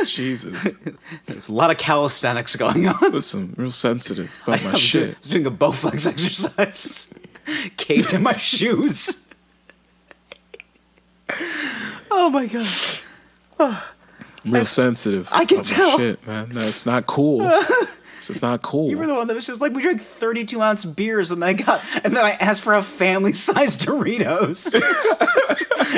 Jesus. There's a lot of calisthenics going on. Listen, real sensitive about my shit. I was doing a Bowflex exercise. Caved in my shoes. Oh my god. Oh. Real sensitive. I can tell. My shit, man. That's not cool. It's just not cool. You were the one that was just like, we drank 32-ounce beers, and then I asked for a family-sized Doritos.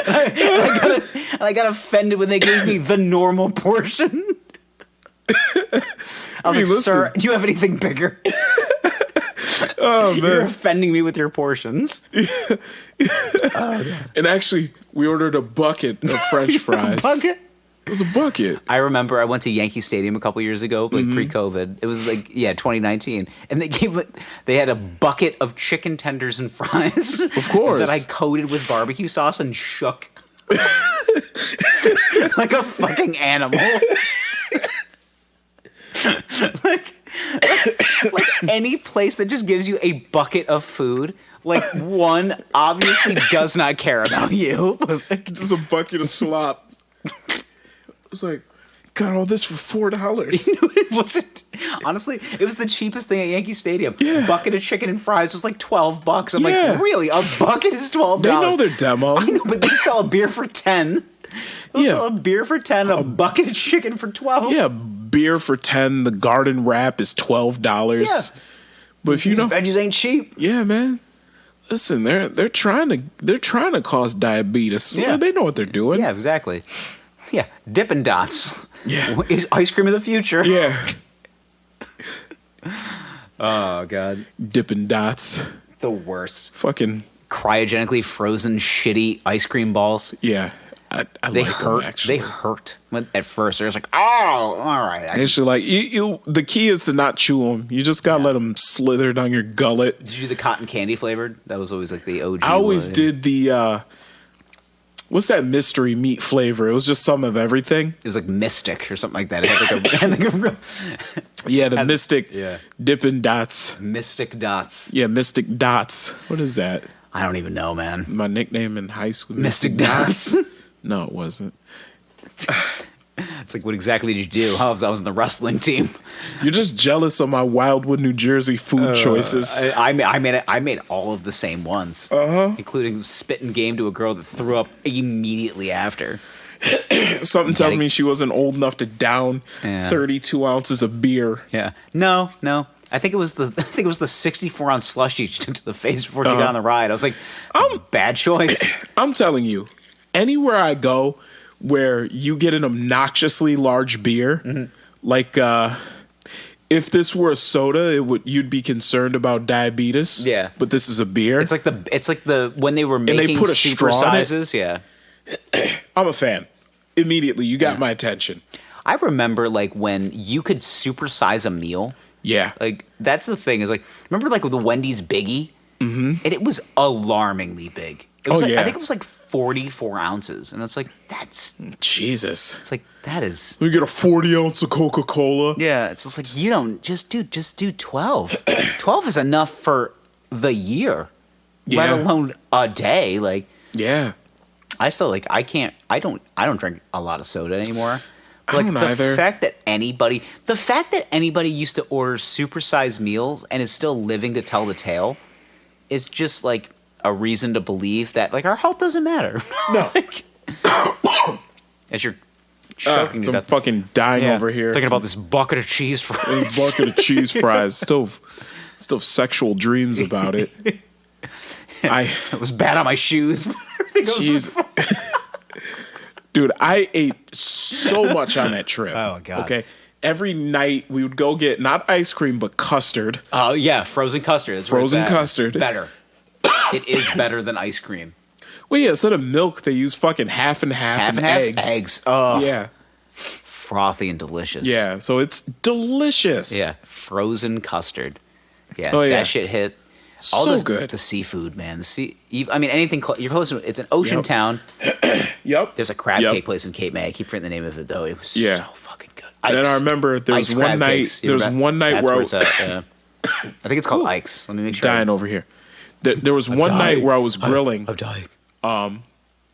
and I got offended when they gave me the normal portion. I was like, sir, do you have anything bigger? Oh, man. You're offending me with your portions. And actually, we ordered a bucket of French fries. A bucket? It was a bucket. I remember I went to Yankee Stadium a couple years ago, like pre-COVID. It was like, 2019. And they had a bucket of chicken tenders and fries. Of course. That I coated with barbecue sauce and shook. Like a fucking animal. like any place that just gives you a bucket of food, like one obviously does not care about you. Just a bucket of slop. It was like, got all this for $4. It wasn't. Honestly, it was the cheapest thing at Yankee Stadium. Yeah. Bucket of chicken and fries was like $12. I'm like, really? A bucket is $12? They know their demo. I know, but they sell a beer for $10. They'll sell a beer for $10, a bucket of chicken for $12. Yeah, beer for $10. The garden wrap is $12. Yeah. But if you know, veggies ain't cheap. Yeah, man. Listen, they're trying to cause diabetes. Yeah. They know what they're doing. Yeah, exactly. Yeah, Dippin' Dots. Yeah. Ice cream of the future. Yeah. Oh, God. Dippin' Dots. The worst. Fucking. Cryogenically frozen shitty ice cream balls. Yeah. They like hurt. them, actually. They hurt. At first, they was like, oh, all right. Actually, like, the key is to not chew them. You just gotta let them slither down your gullet. Did you do the cotton candy flavored? That was always like the OG. I always did the... what's that mystery meat flavor? It was just some of everything. It was like Mystic or something like that. It had like a real... Yeah, the Mystic Dippin' Dots. Mystic Dots. Yeah, Mystic Dots. What is that? I don't even know, man. My nickname in high school. Mystic Dots. No, it wasn't. It's like, what exactly did you do? I was in the wrestling team. You're just jealous of my Wildwood, New Jersey food choices. I made all of the same ones, including spitting game to a girl that threw up immediately after. Something tells me she wasn't old enough to down 32 ounces of beer. Yeah, no. I think it was the 64-ounce slushy she took to the face before she got on the ride. I was like, bad choice. I'm telling you, anywhere I go where you get an obnoxiously large beer, like if this were a soda, you'd be concerned about diabetes. Yeah, but this is a beer. It's like the when they were making and they put a super straw sizes. Yeah, I'm a fan. immediately you got my attention. I remember like when you could supersize a meal. Yeah. Like that's the thing is like remember like with the Wendy's Biggie? Mm-hmm. And it was alarmingly big. It was I think it was like 44 ounces. And it's like, that's... Jesus. It's like, that is... We get a 40 ounce of Coca-Cola. Yeah, it's just like, you don't... Just do 12. 12 is enough for the year. Let alone a day. Like... Yeah. I still, like, I don't drink a lot of soda anymore. But, I don't either. The fact that anybody used to order supersized meals and is still living to tell the tale is just, like... a reason to believe that like our health doesn't matter. No. Like, as you're choking I'm fucking dying over here. Thinking about this bucket of cheese fries. Still sexual dreams about it. It was bad on my shoes. Dude, I ate so much on that trip. Oh god. Okay. Every night we would go get not ice cream but custard. Oh yeah, frozen custard. That's frozen custard. Better. It is better than ice cream. Well, yeah, instead of milk, they use fucking half and half and eggs. Eggs. Oh. Yeah. Frothy and delicious. Yeah, so it's delicious. Yeah. Frozen custard. Yeah. Oh, yeah. That shit hit. So good. The seafood, man. Anything. You're close to it. It's an ocean town. Yep. There's a crab cake place in Cape May. I keep forgetting the name of it, though. It was so fucking good. And then I remember there was one night. There was one night where I think it's called Ike's. Let me make sure. Dying over here. There was one night where I was grilling. I'm dying.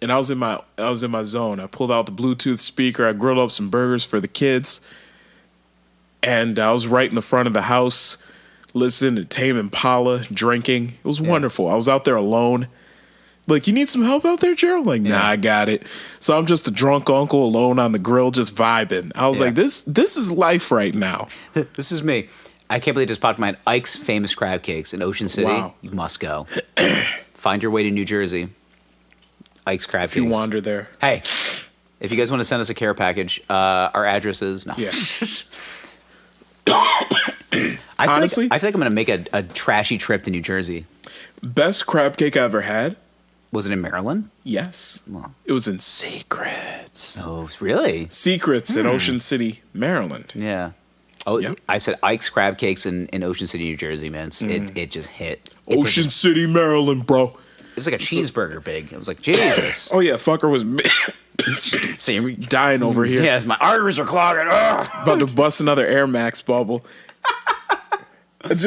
And I was in my zone. I pulled out the Bluetooth speaker. I grilled up some burgers for the kids, and I was right in the front of the house, listening to Tame Impala, drinking. It was wonderful. I was out there alone. Like, you need some help out there, Gerald? Like, nah, I got it. So I'm just a drunk uncle alone on the grill, just vibing. I was like, this is life right now. This is me. I can't believe it just popped in my mind. Ike's Famous Crab Cakes in Ocean City. Wow. You must go. Find your way to New Jersey. Ike's Crab Cakes. If you wander there. Hey, if you guys want to send us a care package, our address is... No. Yeah. Honestly? I feel like I'm going to make a trashy trip to New Jersey. Best crab cake I ever had? Was it in Maryland? Yes. Well. It was in Secrets. Oh, really? Secrets in Ocean City, Maryland. Yeah. Oh, yep. I said Ike's Crab Cakes in Ocean City, New Jersey, man. It just hit. Ocean City, Maryland, bro. It was like a cheeseburger big. It was like, Jesus. Oh, yeah, fucker was dying over here. Yes, my arteries are clogging. Ugh. About to bust another Air Max bubble. It's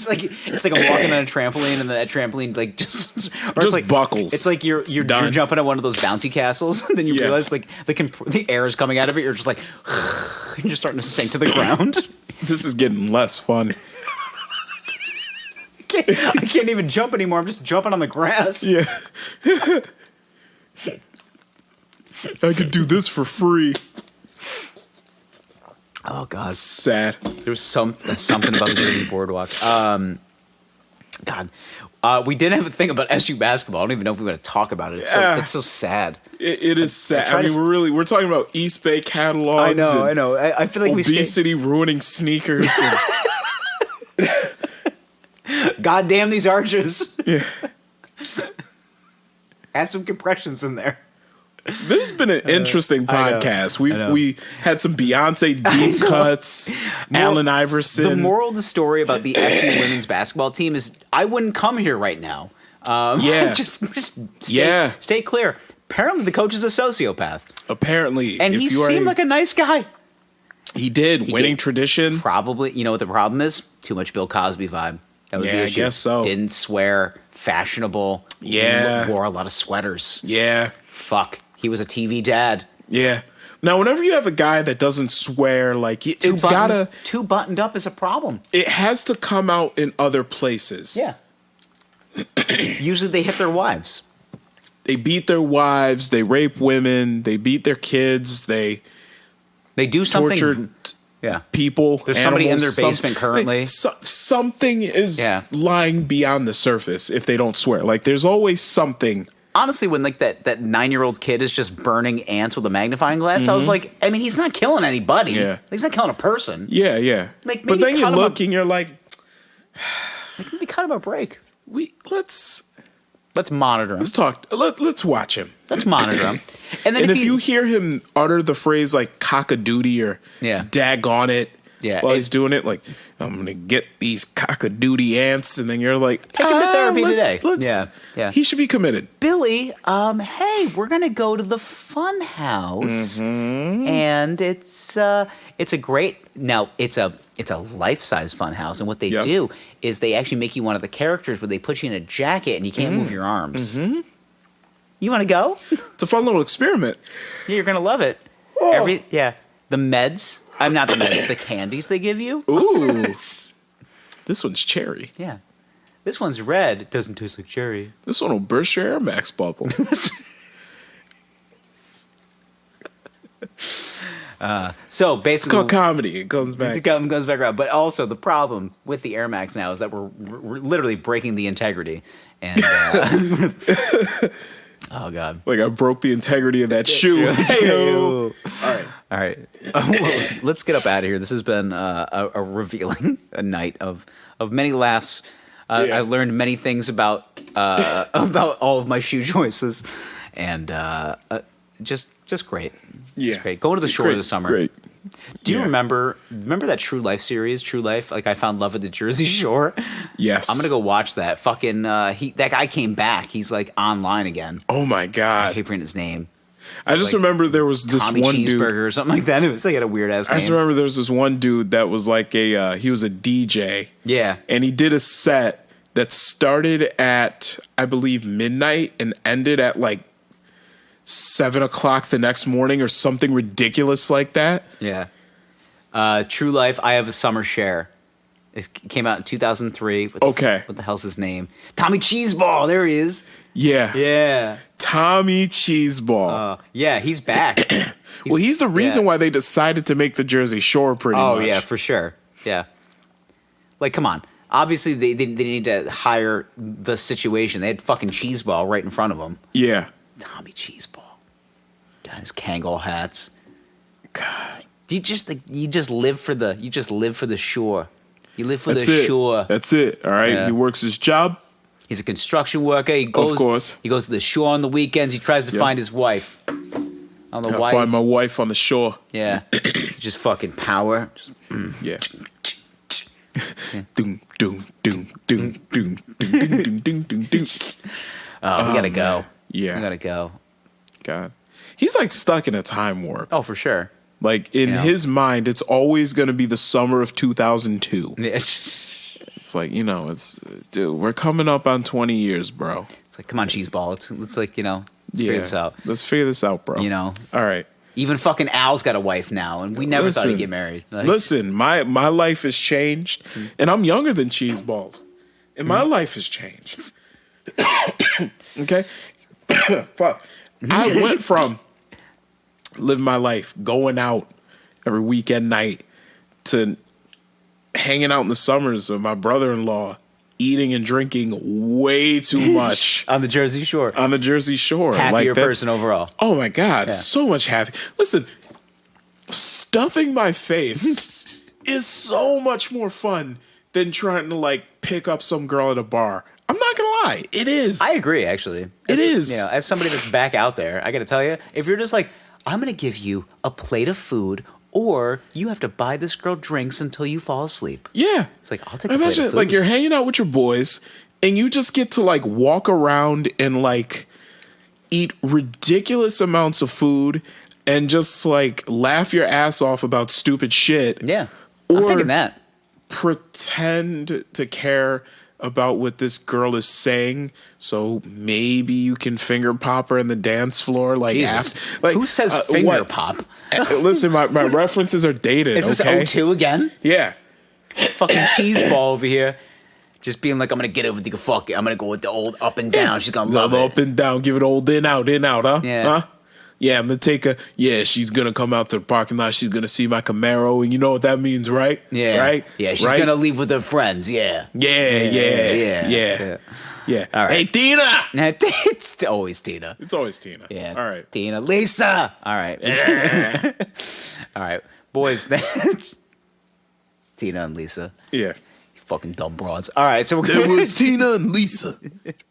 like I'm walking on a trampoline and that trampoline like just like buckles. It's like you're jumping on one of those bouncy castles and then you realize like the air is coming out of it. You're just like and you're starting to sink to the ground. This is getting less fun. I can't even jump anymore. I'm just jumping on the grass. Yeah. I could do this for free. Oh God, sad. There's something about the Jersey Boardwalk. God, we did have a thing about SU basketball. I don't even know if we're going to talk about it. It's so sad. It is sad. I mean, we're talking about EastBay catalogs. I know. I feel like obesity ruining sneakers. God damn these arches. Yeah. Add some compressions in there. This has been an interesting podcast. We had some Beyonce deep cuts, Allen Iverson. The moral of the story about the SU women's basketball team is I wouldn't come here right now. Just stay clear. Apparently the coach is a sociopath. Apparently. And he seemed like a nice guy. He did. Winning tradition. Probably. You know what the problem is? Too much Bill Cosby vibe. That was the issue. I guess so. Didn't swear. Fashionable. Yeah. Wore a lot of sweaters. Yeah. Fuck. He was a TV dad. Yeah. Now, whenever you have a guy that doesn't swear, like, it's gotta... Too buttoned up is a problem. It has to come out in other places. Yeah. Usually they hit their wives. They beat their wives. They rape women. They beat their kids. They do something... Torture people. There's somebody in their basement currently. Something is lying beyond the surface if they don't swear. Like, there's always something... Honestly, when like that 9-year-old kid is just burning ants with a magnifying glass, I was like, I mean, he's not killing anybody. Yeah. He's not killing a person. Yeah, yeah. Like, but then you look and you're like, maybe cut him a break. Let's Let's monitor him. Let's talk. Let's watch him. Let's monitor him. And then if you hear him utter the phrase like cock-a-doodie or daggone it while he's doing it, like, I'm going to get these cock-a-doodie ants, and then you're like, take him to therapy today. Yeah. He should be committed. Billy, hey, we're going to go to the fun house. And it's a great, now it's a life-size fun house. And what they do is they actually make you one of the characters where they put you in a jacket and you can't move your arms. You want to go? It's a fun little experiment. Yeah, you're going to love it. The meds. I'm not the meds. The candies they give you. Ooh. This one's cherry. Yeah. This one's red. It doesn't taste like cherry. This one will burst your Air Max bubble. So basically, it's called comedy. It goes back. It goes back around. But also the problem with the Air Max now is that we're literally breaking the integrity. And oh god, like I broke the integrity of that shoe. All right. Well, let's get up out of here. This has been a revealing night of many laughs. I learned many things about all of my shoe choices, and just great. Yeah, just great. Going to the shore this summer. Great. Do you remember that True Life series? True Life, like I found love at the Jersey Shore. Yes, I'm gonna go watch that. Fucking that guy came back. He's like online again. Oh my god, I hate forgetting his name. I just remember there was this Tommy one Cheeseburger dude or something like that. It was like a weird ass name. I just remember there was this one dude that was like he was a DJ. Yeah, and he did a set that started at I believe midnight and ended at like 7 o'clock the next morning or something ridiculous like that. Yeah. True Life, I Have a Summer Share. It came out in 2003. What the hell's his name? Tommy Cheeseball. There he is. Yeah. Yeah. Tommy Cheeseball. Yeah, he's back. He's the reason why they decided to make the Jersey Shore pretty much. Oh, yeah, for sure. Yeah. Like, come on. Obviously, they need to hire the situation. They had fucking Cheeseball right in front of them. Yeah. Tommy Cheeseball. God, his Kangol hats. God. You just live for the shore. You live for shore. That's it. All right. Yeah. He works his job. He's a construction worker. He goes to the shore on the weekends. He tries to find his wife. On the wife. Find my wife on the shore. Yeah. Just fucking power. Yeah. Doom doom doom doom doom doom doom doom doom. Oh, we gotta go. Yeah. We gotta go. God. He's like stuck in a time warp. Oh, for sure. Like in his mind, it's always going to be the summer of 2002. It's like, dude, we're coming up on 20 years, bro. It's like, come on, Cheeseball. Let's figure this out. Let's figure this out, bro. All right. Even fucking Al's got a wife now, and we never thought he'd get married. Listen, my life has changed, and I'm younger than Cheeseballs, and my life has changed. Okay? Fuck. I went from living my life, going out every weekend night, to hanging out in the summers with my brother-in-law, eating and drinking way too much. On the Jersey Shore. Happier person overall. Oh my God, so much happy. Listen, stuffing my face is so much more fun than trying to like pick up some girl at a bar. I'm not gonna lie, it is. I agree, actually. It is. As somebody that's back out there, I gotta tell you, if you're just like, I'm gonna give you a plate of food, or you have to buy this girl drinks until you fall asleep. Yeah. It's like, I'll take a plate of food. Like you're hanging out with your boys, and you just get to like walk around and like eat ridiculous amounts of food and just like laugh your ass off about stupid shit. Yeah. I'm thinking that. Pretend to care about what this girl is saying, so maybe you can finger pop her in the dance floor. Like, who says finger pop? Listen, my references are dated. Is this O2 again? Yeah. Fucking Cheeseball over here, just being like, I'm gonna get over the fuck it. I'm gonna go with the old up and down. She's gonna love it. Up and down. Give it old in out, huh? Yeah. Huh? Yeah, I'm gonna take a. Yeah, she's gonna come out to the parking lot. She's gonna see my Camaro, and you know what that means, right? Yeah, right. Yeah, she's gonna leave with her friends. Yeah. Yeah. All right. Hey, Tina. It's always Tina. It's always Tina. Yeah. All right. Tina, Lisa. All right. Yeah. All right, boys. Tina and Lisa. Yeah. Fucking dumb broads. All right, so There was Tina and Lisa,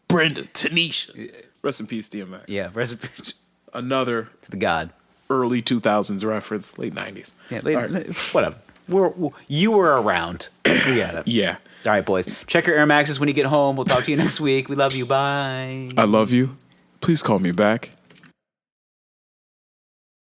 Brenda, Tanisha. Rest in peace, DMX. Yeah, rest in peace Another to the god. early 2000s reference, late 90s. Yeah, right. whatever. You were around. We got it. Yeah. All right, boys. Check your Air Maxes when you get home. We'll talk to you next week. We love you. Bye. I love you. Please call me back.